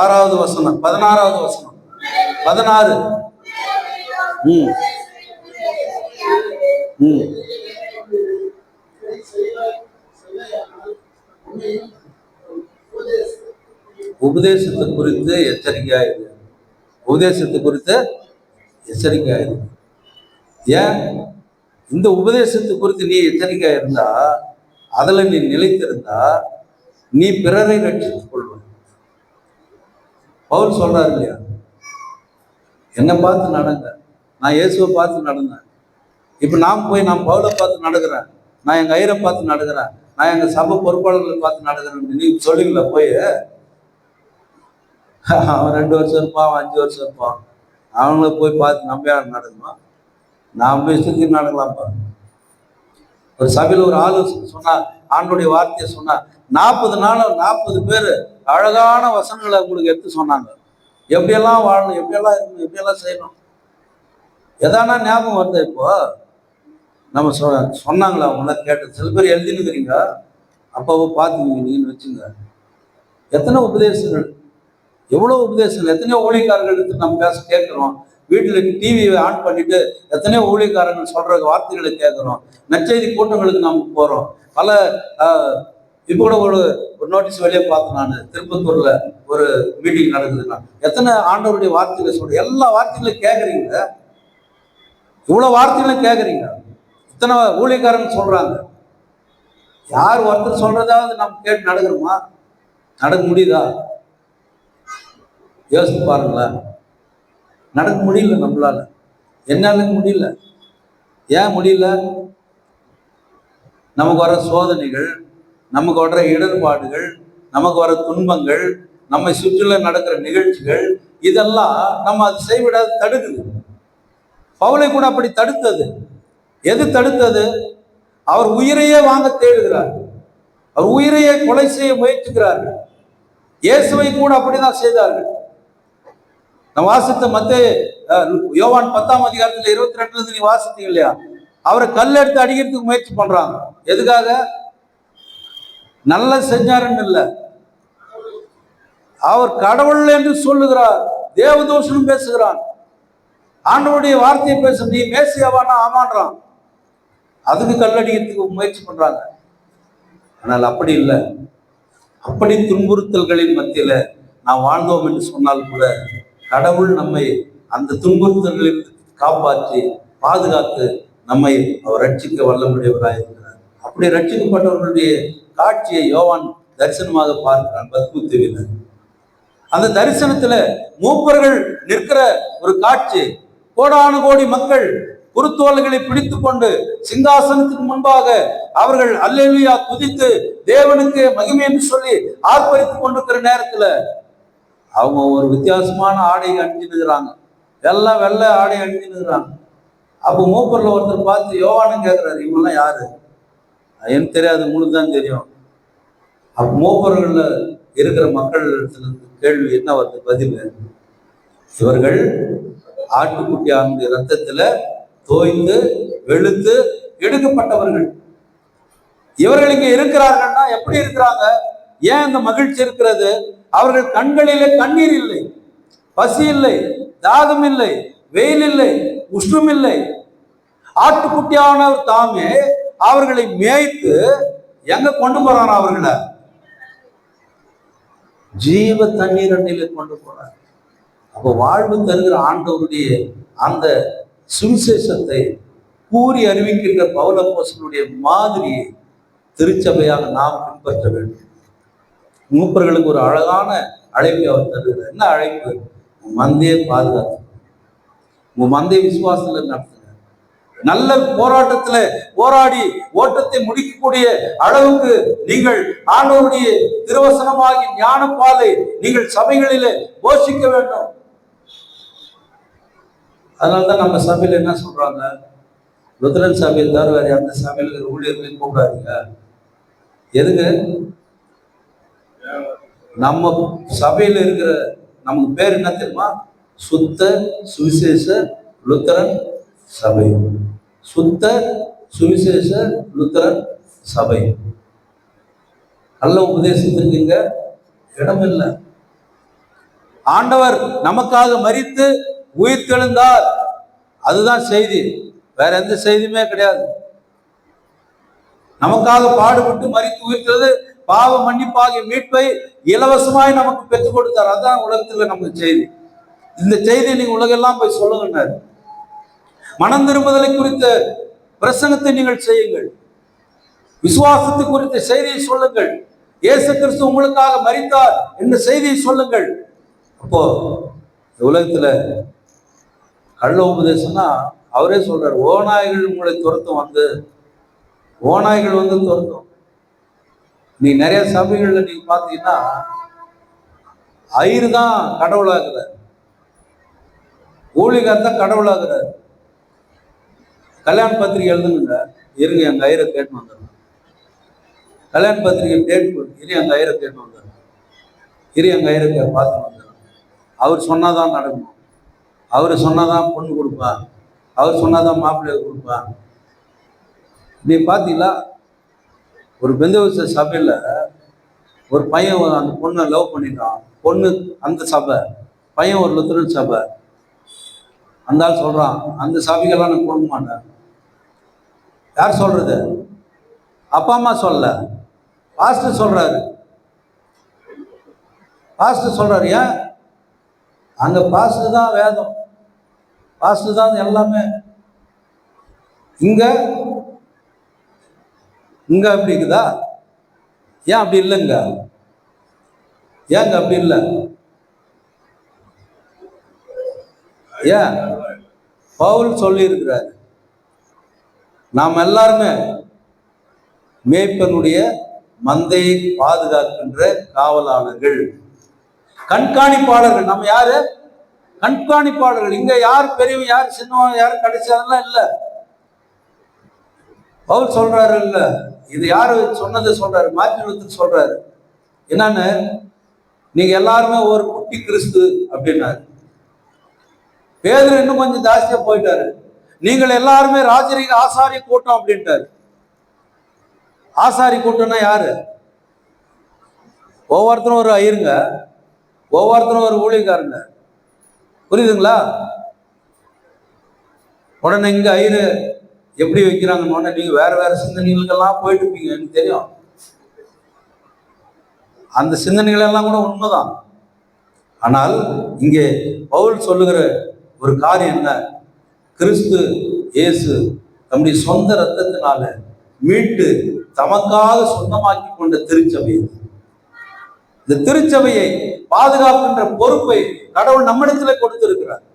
6வது வசனம் 16வது வசனம் 16. உபதேசத்தை குறித்து எச்சரிக்கையாயிரு. உபதேசத்தை குறித்து எச்சரிக்கையாயிரு. ஏன் இந்த உபதேசத்தை குறித்து நீ எச்சரிக்கையா இருந்தா, அதுல நீ நிலைத்திருந்தா நீ பிறரை ரட்சித்துக் கொள்வ. பவுல் சொல்றாரு இல்லையா, என்னை பார்த்து நடங்க, நான் இயேசுவை பார்த்து நடந்தேன். இப்ப நான் போய் நான் பவுலை பார்த்து நடக்கிறேன், நான் எங்க ஐயரை பார்த்து நடக்கிறேன், நான் எங்க சபை பொறுப்பாளர்களை பார்த்து நடக்கிறேன். நீ சொல்லுங்கள போய் அவன் 2 வருஷம் இருப்பான், அவன் 5 வருஷம் இருப்பான், அவங்கள போய் பார்த்து நம்பியா நடக்கணும்? நான் போய் சுற்றி நடக்கலாம்ப்பா. ஒரு சபையில் ஒரு ஆளு சொன்னா, ஆண்டோடைய வார்த்தையை சொன்னா, 40 நாள் 40 பேர் அழகான வசனங்களை உங்களுக்கு எடுத்து சொன்னாங்க. எப்படியெல்லாம் வாழணும், எப்படியெல்லாம் இருக்கணும், எப்படியெல்லாம் செய்யணும். எதானா ஞாபகம் வருது? இப்போ நம்ம சொன்னாங்களா அவங்கள கேட்டு? சில பேர் எழுதினுக்கிறீங்க, அப்பாவை பார்த்துக்கிங்க நீங்கன்னு வச்சுங்க. எத்தனை உபதேசங்கள், எவ்வளோ உபதேசங்கள், எத்தனையோ ஊழியக்காரர்கள் எடுத்து நம்ம பேச கேட்குறோம். வீட்டில் டிவியை ஆன் பண்ணிட்டு எத்தனையோ ஊழியக்காரர்கள் சொல்ற வார்த்தைகளை கேட்குறோம். நற்செய்தி கூட்டங்களுக்கு நம்ம போகிறோம். பல இப்போ கூட ஒரு நோட்டீஸ் வெளியே பார்த்தேன். நான் திருப்பத்தூர்ல ஒரு மீட்டிங் நடக்குதுன்னா எத்தனை ஆண்டவருடைய வார்த்தைகளை சொல்றேன். எல்லா வார்த்தைகளையும் கேட்குறீங்க, இவ்வளோ வார்த்தைகளும் கேட்குறீங்க. இத்தனை ஊழியக்காரங்க சொல்றாங்க. யார் ஒருத்தர் சொல்றதாவது நம்ம கேட்டு நடக்கிறோமா? நடக்க முடியுதா? யோசித்து பாருங்களேன். நடக்க முடியல நம்மளால. என்னால முடியல. ஏன் முடியல? நமக்கு வர சோதனைகள், நமக்கு வர இடர்பாடுகள், நமக்கு வர துன்பங்கள், நம்மை சுற்றில நடக்கிற நிகழ்ச்சிகள், இதெல்லாம் நம்ம அது செய்விடாது தடுக்குது. பவுலை கூட அப்படி தடுத்தது. எது தடுத்தது? அவர் உயிரையே வாங்க தேடுகிறார், அவர் உயிரையே கொலை செய்ய முயற்சிக்கிறார்கள். இயேசுவை கூட அப்படிதான் செய்தார்கள். நான் வாசித்த யோவான் 10ஆம் அதிகாரத்தில் 22 நீ வாசித்தீங்க இல்லையா? அவரை கல் எடுத்து அடிக்கிறதுக்கு முயற்சி பண்றாங்க. எதுக்காக? நல்ல செஞ்சாருன்னு இல்லை, அவர் கடவுள் என்று சொல்லுகிறார், தேவதூஷணம் பேசுகிறான், ஆண்டவருடைய வார்த்தையை பேச நீ மேசியாவானா ஆமான்றான். அதுக்கு கல்லடிக்கிறதுக்கு முயற்சி பண்றாங்க. ஆனால் அப்படி இல்லை. அப்படி துன்புறுத்தல்களின் மத்தியில நாம் வாழ்ந்தோம் என்று சொன்னால் கூட கடவுள் நம்மை அந்த துன்புறுத்தல்களில் காப்பாற்றி பாதுகாத்து நம்மை அவர் ரட்சிக்க வல்லமுடையவராக இருக்கிறார். அப்படி ரட்சிக்கப்பட்டவர்களுடைய காட்சியை யோவான் தரிசனமாக பார்க்கிறான் பத்மத்தீவில். அந்த தரிசனத்துல மூப்பர்கள் நிற்கிற ஒரு காட்சி. கோடானு கோடி மக்கள் குருத்தோலைகளை பிடித்து கொண்டு சிங்காசனத்துக்கு முன்பாக அவர்கள் அல்லேலூயா துதித்து தேவனுக்கு மகிமை என்று சொல்லி ஆர்ப்பரித்துக் கொண்டிருக்கிற நேரத்துல அவங்க ஒரு வித்தியாசமான ஆடை அணிஞ்சுனுக்குறாங்க. எல்லாம் வெள்ளை ஆடை அணிஞ்சுனுக்குறாங்க. அப்போ மூப்பர்ல ஒருத்தர் பார்த்து யோவானும் கேட்கிறாரு, இவங்கெல்லாம் யாரு? எனக்கு தெரியாது, உங்களுக்கு தான் தெரியும். அப்போ மூப்பர்கள்ல இருக்கிற மக்கள் கேள்வி என்ன வருது பதில்? இவர்கள் ஆட்டுக்குட்டியானுடைய ரத்தத்துல தோய்ந்து வெளுத்து எடுக்கப்பட்டவர்கள். இவர்கள் இங்க இருக்கிறார்கள்னா எப்படி இருக்கிறாங்க? ஏன் இந்த மகிழ்ச்சி இருக்கிறது? அவர்கள் கண்களிலே கண்ணீர் இல்லை, பசி இல்லை, தாகம் இல்லை, வெயில் இல்லை, உஷ்ணம் இல்லை. ஆட்டுக்குட்டியானவர் தாமே அவர்களை மேய்த்து எங்க கொண்டு போறார்? அவர்களை ஜீவ தண்ணீர் அண்டையில கொண்டு போறார். அப்போ வாழ்வு தருகிற ஆண்டவருடைய அந்த சுவிசேஷத்தை கூறி அறிவிக்கின்ற பவுல் அப்போஸ்தலனுடைய மாதிரியை திருச்சபையாக நாம் பின்பற்ற வேண்டும். மூப்பர்களுக்கு ஒரு அழகான அழைப்பை அவர் தருகிறார். என்ன அழைப்பு? மந்தையை பாதுகாத்து, உங்க மந்தைய விசுவாசத்துல நடத்துங்க. நல்ல போராட்டத்துல போராடி ஓட்டத்தை முடிக்கக்கூடிய அளவுக்கு நீங்கள் ஆண்டவருடைய திருவசனமாகி ஞான பாலை நீங்கள் சபைகளிலே போஷிக்க வேண்டும். அதனால்தான் நம்ம சபையில என்ன சொல்றாங்க? லுத்தரன் சபையில் தவிர வேற எந்த சபையில ஊழியர்களையும் கூப்பிடாதீங்க. எதுங்க? நம்ம சபையில இருக்கிற நமக்கு பேர் என்ன தெரியுமா? சுத்த சுவிசேஷ லுத்தரன் சபை. சுத்த சுவிசேஷ லுத்தரன் சபை. நல்ல உபதேசத்திற்கு இங்க இடம் இல்லை. ஆண்டவர் நமக்காக மரித்து உயிர் தெழுந்தார், அதுதான் செய்தி. வேற எந்த செய்தியுமே கிடையாது. நமக்காக பாடுபட்டு மரித்து உயிர்த்தது, பாவ மன்னிப்பாகிய மீட்பை இலவசமாய் நமக்கு பெற்றுக் கொடுத்தார். அதுதான் உலகத்துல நமக்கு செய்தி. இந்த செய்தியை நீங்க உலகெல்லாம் போய் சொல்லுங்க. மனம் திரும்புதலை குறித்த பிரசங்கத்தை நீங்கள் செய்யுங்கள். விசுவாசத்தை குறித்த செய்தியை சொல்லுங்கள். இயேசு கிறிஸ்து உங்களுக்காக மரித்தார் என்ற செய்தியை சொல்லுங்கள். அப்போ உலகத்துல கள்ள உபதேசம்னா அவரே சொல்றாரு, ஓநாய்கள் உங்களை துரத்தும், வந்து ஓநாய்கள் வந்து துரத்தும். நீ நிறைய சபைகள்ல நீங்க பாத்தீங்கன்னா ஐயர் தான் கடவுளாகிறார், ஊழியர் தான் கடவுளாகிறார். கல்யாண பத்திரிகை எழுதுனுங்க, இருங்க எங்க ஐயரை கேட்டு வந்துடுறோம். கல்யாண பத்திரிகை டேட் இரு, எங்க ஐயரை கேட்டு வந்துடுறோம். இரு, எங்க ஐயரை பார்த்து வந்துடுறோம். அவர் சொன்னாதான் நடக்கணும், அவர் சொன்னாதான் பொண்ணு கொடுப்பான், அவர் சொன்னாதான் மாப்பிள்ளைய கொடுப்பான். நீ பார்த்தீங்களா? ஒரு பெந்தகோஸ்தே சபையில் ஒரு பையன் அந்த பொண்ணை லவ் பண்ணிட்டான். பொண்ணு அந்த சபை, பையன் ஒரு லுத்தரன் சபை. அந்த ஆள் சொல்றான், அந்த சபைக்கெல்லாம் நான் கொடுக்க மாட்டேன். யார் சொல்றது? அப்பா அம்மா சொல்ல, பாஸ்டர் சொல்றாரு. பாஸ்டர் சொல்றாரு. ஏன்? அங்க பாஸ்டர் தான் வேதம், பாஸ்டர் தான் எல்லாமே. இங்க இங்க அப்படி இருக்குதா? ஏன் அப்படி இல்லைங்க? ஏங்க அப்படி இல்லை? ஏன்? பவுல் சொல்லி இருக்கிறார், நாம் எல்லாருமே மேய்ப்பனுடைய மந்தையை பாதுகாக்கின்ற காவலாளர்கள், கண்காணிப்பாளர்கள். நம்ம யாரு? கண்காணிப்பாளர்கள். இங்க யார் பெரியவன், யார் சின்னவன், யார் கடைசியெல்லாம் இல்லை. பவுல் சொல்றாரு இல்ல, இது யாரு சொன்னதை சொல்றாரு? மார்ட்டின் லூத்தர் சொல்றாரு. என்னன்னு, நீங்க எல்லாருமே ஒரு குட்டி கிறிஸ்து அப்படின்னாரு. பேதுரு இன்னும் கொஞ்சம் ஜாஸ்தியா போயிட்டாரு, நீங்கள் எல்லாருமே ராஜரீக ஆசாரிய கூட்டம் அப்படின்ட்டாரு. ஆசாரி கூட்டம்னா யாரு? ஒவ்வொருத்தரும் ஒரு ஐயருங்க, ஒவ்வொருத்தரும் ஒரு ஊழியக்காரங்க. புரியுதுங்களா? உடனே இங்க ஐயரு எப்படி வைக்கிறாங்கன்னு உடனே நீங்க வேற வேற சிந்தனைகளுக்கெல்லாம் போயிட்டு இருப்பீங்க, எனக்கு தெரியும். அந்த சிந்தனைகள் எல்லாம் கூட உண்மைதான். ஆனால் இங்கே பவுல் சொல்லுகிற ஒரு காரியம் என்ன? கிறிஸ்து இயேசு தம்முடைய சொந்த ரத்தத்தினால மீட்டு தமக்காக சொந்தமாக்கி கொண்ட திருச்சபை. இந்த திருச்சபையை பாதுகாக்கின்ற பொறுப்பை கடவுள் நம்மிடத்துல கொடுத்திருக்கிறார்.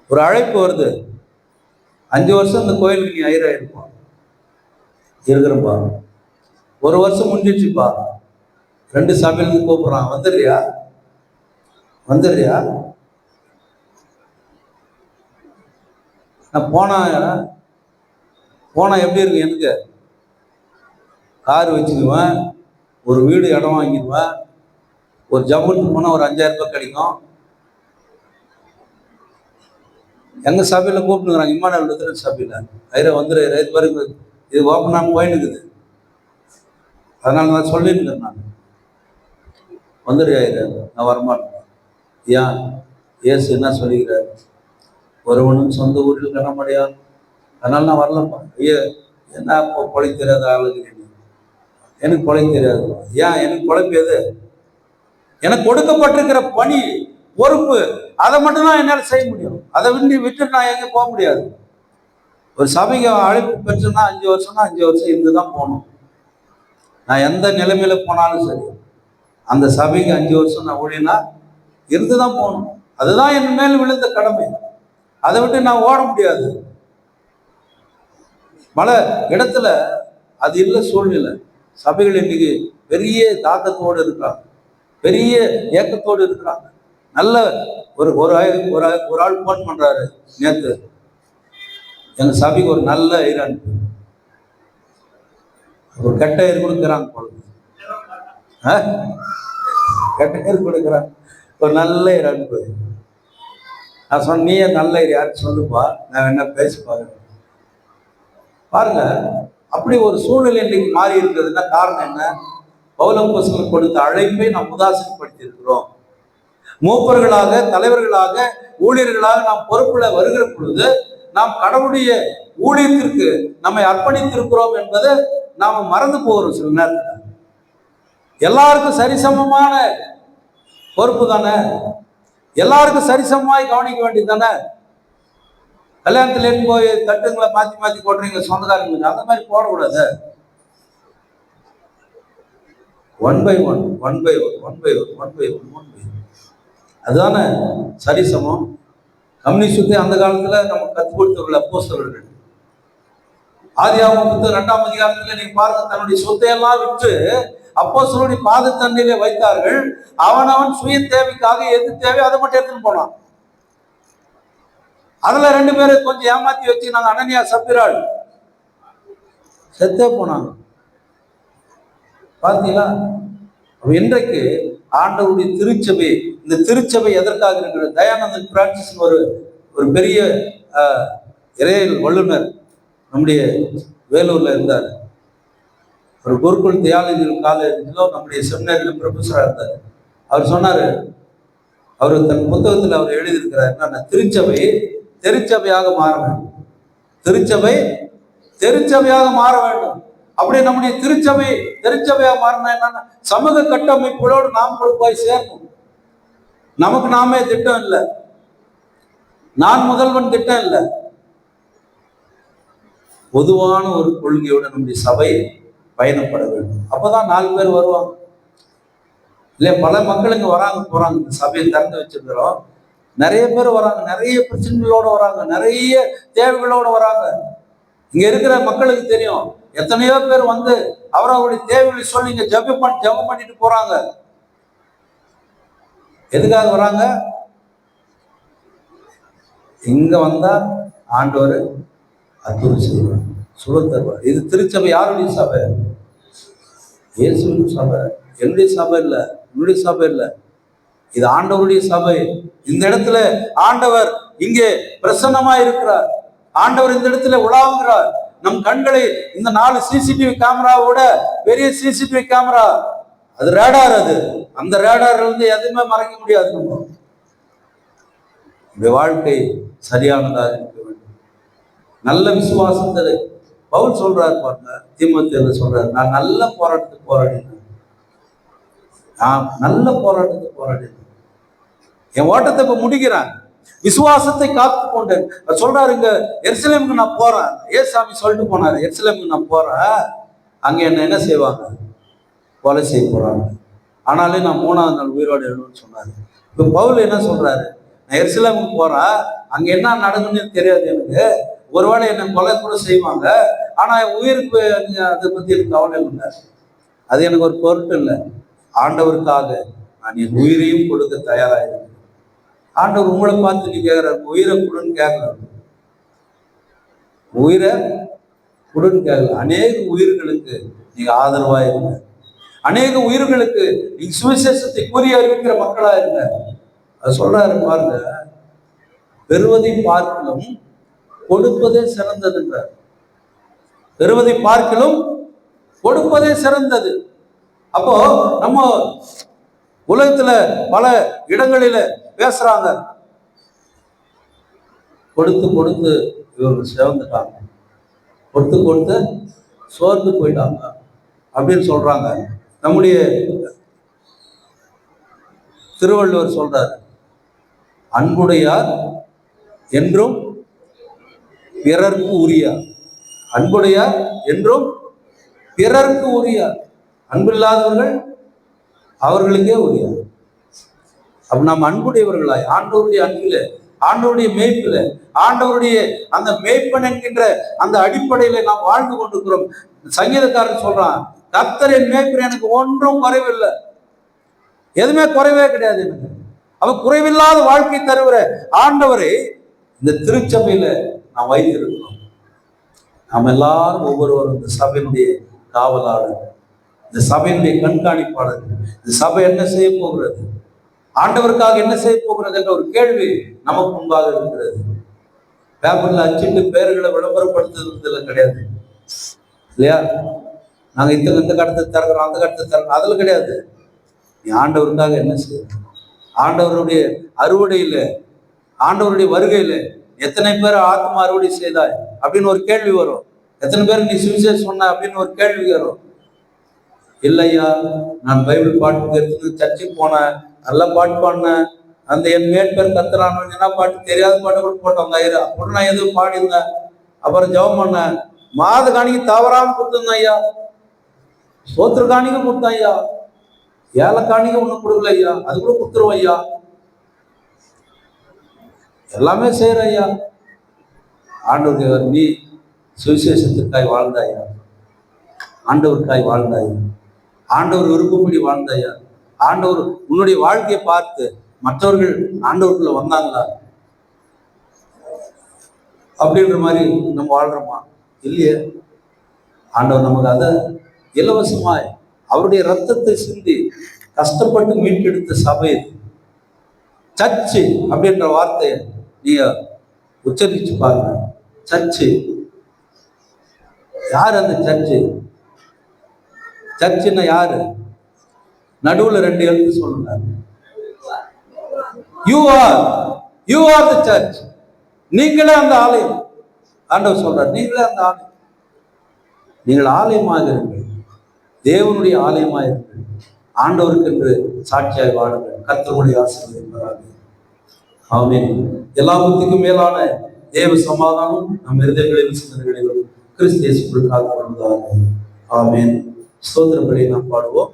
ஒரு அழைப்பு வருது, 5 வருஷம் இந்த கோயிலுக்கு நீ ஐயரா இருப்பான் இருக்கிறப்பா, 1 வருஷம் முடிஞ்சிச்சுப்பா, 2 சபையிலிருந்து கூப்பிடுறான், வந்துடுறியா? வந்துடுறியா? நான் போனா எப்படி இருக்கு? எனக்கு கார் வச்சுக்குவேன், ஒரு வீடு இடம் வாங்கிடுவேன். ஒரு ஜபத்துக்கு போனால் ஒரு 5000 ரூபாய் கிடைக்கும். எங்க சபையில கூப்பிட்டுக்கிறாங்க, இம்மானுவேல் லுத்தரன் சபையில. ஐயா வந்துரு, இது பாருங்க, இது ஓப்பனாக போயின்னு இருக்குது. அதனால நான் சொல்லியிருக்கேன், நான் வந்துடு ஐயா, நான் வரமாட்டேன். ஏன்? ஏசு என்ன சொல்லிக்கிறார்? ஒருவனும் சொந்த ஊரில் கனமடையான், அதனால நான் வரலப்பா. ஐயா, என்ன இப்போ பொழை தெரியாத ஆளுங்க, எனக்கு பொழை தெரியாது. ஏன்? எனக்கு பொழைப்பியது எனக்கு கொடுக்கப்பட்டிருக்கிற பணி, பொறுப்பு, அதை மட்டும்தான் என்னால் செய்ய முடியும். அதை விட்டு நான் எங்கே போக முடியாது. ஒரு சபைக்கு அழைப்பு பெற்றுனா 5 வருஷம்னா 5 வருஷம் இருந்து தான் போகணும். நான் எந்த நிலைமையில போனாலும் சரி, அந்த சபைக்கு 5 வருஷம் நான் ஊழியனா இருந்து தான் போகணும். அதுதான் என் மேல் விழுந்த கடமை. அதை விட்டு நான் ஓட முடியாது. பல இடத்துல அது இல்லை சூழ்நிலை. சபைகள் இன்னைக்கு பெரிய தாக்கத்தோடு இருக்கிறாங்க, பெரிய ஏக்கத்தோடு இருக்கிறாங்க. நல்ல ஒரு ஒரு ஆள் போன் பண்றாரு நேத்து, எங்க சபைக்கு ஒரு நல்ல ஐரன், ஒரு கெட்ட ஐயர் கொடுக்குறாங்க பொழுது, கெட்ட ஐயர் கொடுக்குறாங்க, ஒரு நல்ல ஐரன் போய் நான் சொன்ன, நீயே நல்ல ஐயர் யாரும் சொல்லுப்பா, நான் என்ன பேசிப்பாங்க. பாருங்க, அப்படி ஒரு சூழ்நிலை இன்னைக்கு மாறி இருக்கிறதுனா காரணம் என்ன? பவுலப்போஸ்தலர் கொடுத்த அழைப்பை நாம் உதாசீனப்படுத்தி இருக்கிறோம். மூப்பர்களாக, தலைவர்களாக, ஊழியர்களாக நாம் பொறுப்புல வருகிற பொழுது நாம் கடவுளுடைய ஊழியத்திற்கு நம்மை அர்ப்பணித்திருக்கிறோம் என்பதை நாம மறந்து போகிறோம். சில நேரத்தில் எல்லாருக்கும் சரிசமமான பொறுப்பு தானே, எல்லாருக்கும் சரிசமமாய் கவனிக்க வேண்டியது தானே. கல்யாணத்துல போய் தட்டுங்களை மாத்தி மாத்தி போடுறீங்க சொந்தக்காரங்க, அந்த மாதிரி போடக்கூடாது. ஒன் பை ஒன், அதுதானே சரிசமம். கம்யூனிஸ்டுக்கு அந்த காலத்துல நம்ம கற்றுக் கொடுத்தவர்கள் அப்போஸ்தலர்கள். ஆதியாகமம் 2ஆம் அதிகாரத்துல நீங்க பாருங்க, தன்னுடைய சொத்தையெல்லாம் விற்று அப்போஸ்தலருடைய பாதத்தண்டையிலே வைத்தார்கள். அவன் சுய தேவைக்காக எது தேவை அதை மட்டும் எடுத்துன்னு போனான். அதுல 2 பேரை கொஞ்சம் ஏமாத்தி வச்சு நாங்க அனனியா சப்பிராள் செத்தே போனாங்க. பார்த்தீங்களா? இன்றைக்கு ஆண்டவருடைய திருச்சபை, இந்த திருச்சபை எதற்காக இருக்கிறது? தயானந்தன் பிரான்சிஸ் ஒரு பெரிய இறையல் வல்லுநர் நம்முடைய வேலூர்ல இருந்தார். ஒரு குருகுல் தியாலஜிக்கல் காலேஜிலோ நம்முடைய செமினாரியில் ப்ரொஃபஸராக இருந்தார். அவர் சொன்னாரு, அவர் தன் புத்தகத்தில் அவர் எழுதியிருக்கிறார் என்னன்னா, திருச்சபை திருச்சபையாக மாற வேண்டும், திருச்சபை திருச்சபையாக மாற வேண்டும். அப்படி நம்முடைய திருச்சபை திருச்சபையாக மாறினா என்னன்னா, சமூக கட்டமைப்புகளோடு நாம் போய் சேரணும். நமக்கு நாமே திட்டம் இல்லை, நான் முதல்வன் திட்டம் இல்லை. பொதுவான ஒரு கொள்கையோட நம்முடைய சபை பயணப்பட வேண்டும். அப்பதான் 4 பேர் வருவாங்க. இல்லையா? பல மக்கள் இங்க வராங்க போறாங்க. இந்த சபையை திறந்து வச்சிருக்கிறோம், நிறைய பேர் வராங்க, நிறைய பிரச்சனைகளோட வராங்க, நிறைய தேவைகளோட வராங்க. இங்க இருக்கிற மக்களுக்கு தெரியும், எத்தனையோ பேர் வந்து அவருடைய தேவைகளை சொல்லி இங்க ஜெபம் பண்ணிட்டு போறாங்க. எதுக்காக வராங்க? இங்க வந்தா ஆண்டவர் அற்புதம் செய்வார், சுகம் தருவார். இது திருச்சபை யாருடைய சபை? இயேசுவின் சபை. என்னுடைய சபை இல்லை, என்னுடைய சபை இல்லை, இது ஆண்டவருடைய சபை. இந்த இடத்துல ஆண்டவர் இங்கே பிரசன்னமா இருக்கிறார். ஆண்டவர் இந்த இடத்துல உலாவுகிறார். நம் கண்களை இந்த 4 சிசிடிவி கேமராவோட பெரிய சிசிடிவி கேமரா, அது ரேடார். அது அந்த ரேடார் வந்து எதுவுமே மறைக்க முடியாது. நம்ம வாழ்க்கை சரியானதாக இருக்க வேண்டும். நல்ல விசுவாசத்தை பவுல் சொல்றாரு பாருங்க, தீமோத்தேயுல சொல்றாரு, நான் நல்ல போராட்டத்துக்கு போராடினேன், நான் நல்ல போராட்டத்துக்கு போராடினேன், என் ஓட்டத்தை இப்ப முடிக்கிறேன், விசுவாசத்தை காத்து கொண்டேன். சொல்றாரு, இங்க எருசலேமுக்கு நான் போறேன், ஏசாமி சொல்லிட்டு போனாரு, எருசலேமுக்கு நான் போறேன், அங்க என்ன செய்வாங்க? கொலை செய்ய போறாங்க. ஆனாலே நான் 3ஆவது நாள் உயிரோடு எழுணும்னு சொன்னாரு. இப்ப பவுல் என்ன சொல்றாரு? நான் எருசலேமுக்கு போறேன், அங்க என்ன நடக்குன்னு தெரியாது எனக்கு, ஒருவேளை என்னை கொலை கூட செய்வாங்க, ஆனா உயிருக்கு அதை பத்தி எனக்கு கவலை இல்லை, அது எனக்கு ஒரு பொருட்டு இல்லை. ஆண்டவருக்காக நான் என் உயிரையும் கொடுக்க தயாராக. ஆண்டவர் உங்களை பார்த்து நீ கேட்கிறார், உயிரை கொடுன்னு கேட்கலாம், உயிரை கொடுன்னு கேட்கல. அநேக உயிர்களுக்கு நீங்க ஆதரவா இருங்க. அநேக உயிர்களுக்கு நீங்க சுவிசேஷத்தை கூறி அறிவிக்கிற மக்களா இருங்க. அது சொல்றாரு பாருங்க, பெறுவதை பார்க்கலும் கொடுப்பதே சிறந்ததுன்றார். பெறுவதை பார்க்கலும் கொடுப்பதே சிறந்தது. அப்போ நம்ம உலகத்துல பல இடங்களில பேசுறாங்க, கொடுத்து கொடுத்து இவர்கள் சேர்ந்துட்டாங்க, கொடுத்து கொடுத்து சோர்ந்து போயிட்டாங்க அப்படின்னு சொல்றாங்க. நம்முடைய திருவள்ளுவர் சொல்றாரு, அன்புடையார் என்றும் பிறர்க்கு உரியார். அன்புடையார் என்றும் பிறர்க்கு உரியார். அன்பில்லாதவர்கள் அவர்களுக்கே உரியார். அப்ப நாம் அன்புடையவர்களாய் ஆண்டவருடைய அன்பில, ஆண்டவருடைய மேய்ப்பில, ஆண்டவருடைய அந்த மேய்ப்பன் என்கின்ற அந்த அடிப்படையில நாம் வாழ்ந்து கொண்டிருக்கிறோம். சங்கீதக்காரன் சொல்றான், கர்த்தரின் மேய்ப்பன் எனக்கு ஒன்றும் குறைவில்லை, எதுவுமே குறைவே கிடையாது எனக்கு. அவ குறைவில்லாத வாழ்க்கை தருகிற ஆண்டவரை இந்த திருச்சபையில நாம் வைத்திருக்கிறோம். நாம் எல்லாரும் ஒவ்வொருவரும் இந்த சபையினுடைய காவலாளர், இந்த சபையினுடைய கண்காணிப்பாளர். இந்த சபை என்ன செய்ய போகிறது, ஆண்டவருக்காக என்ன செய்ய போகிறது என்ற ஒரு கேள்வி நமக்கு முன்பாக இருக்கிறது. பேப்பர்ல அச்சிட்டு பேர்களை விளம்பரப்படுத்துறதுல கிடையாது இல்லையா? நாங்க இந்த கடத்தை தரக்கிறோம், அந்த கடத்தை தரக்கிறோம், அதுல கிடையாது. நீ ஆண்டவருக்காக என்ன செய்ய, ஆண்டவருடைய அறுவடையில, ஆண்டவருடைய வருகையில எத்தனை பேர் ஆத்மா அறுவடை செய்தாய் அப்படின்னு ஒரு கேள்வி வரும். எத்தனை பேர் நீ சுவிசேஷம் சொன்ன அப்படின்னு ஒரு கேள்வி வரும். இல்லையா, நான் பைபிள் பாட்டு கேட்டு சர்ச்சுக்கு போனேன், நல்லா பாட்டு பாடினேன், அந்த என் மேற்பேர் கத்துறான்னு என்ன பாட்டு தெரியாத பாட்டு கூட போட்டோம் ஐயா, அப்படி நான் எதுவும் பாடியிருந்தேன். அப்புறம் ஜெபம் பண்ணேன், மாத காணிக்கு தவறாம கொடுத்துருந்தேன் ஐயா, சோத்திர காணிக்க கொடுத்தேன் ஐயா, ஏழை காணிக்க ஒன்றும் கொடுக்கல ஐயா, அது கூட கொடுத்துருவோம் ஐயா, எல்லாமே செய்யற ஐயா. ஆண்டவர், நீ சுவிசேஷத்திற்காய் வாழ்ந்தாயா, ஆண்டவருக்காய் வாழ்ந்தாயா, ஆண்டவர் விருப்பப்படி வாழ்ந்தாயா, ஆண்டவர் உன்னுடைய வாழ்க்கையை பார்த்து மற்றவர்கள் ஆண்டவருக்குள்ள வந்தாங்களா அப்படின்ற மாதிரி நம்ம வாழ்றோமா? இல்லையே. ஆண்டவர் நமக்கு அதை இலவசமாய் அவருடைய ரத்தத்தை சிந்தி கஷ்டப்பட்டு மீட்டெடுத்த சபை. சர்ச்சு அப்படின்ற வார்த்தையை நீங்க உச்சரிச்சு பாருங்க. சர்ச்சு யாரு? அந்த சர்ச்சு, சர்ச்சுன்னா யாரு? நடுவுல 2 எழுத்து சொல்லுங்க. You are the search. நீங்களே அந்த ஆலயம். ஆண்டவர் சொல்றார், நீங்களே அந்த ஆலயம். நீங்கள் ஆலயமாக இருங்கள், தேவனுடைய ஆலயமாக இருங்கள், ஆண்டவருக்கு என்று சாட்சியாய் வாழுங்கள். கர்த்தருடைய ஆசீர்வாதம். ஆமென். எல்லாத்துக்கும் மேலான தேவ சமாதானம் நம் இருதயங்களிலும் சிந்தனைகளிலும் கிறிஸ்து இயேசுவுக்குள் காத்துக்கொள்வதாக. ஆமென். ஸ்தோத்திரப்படி நாம் பாடுவோம்.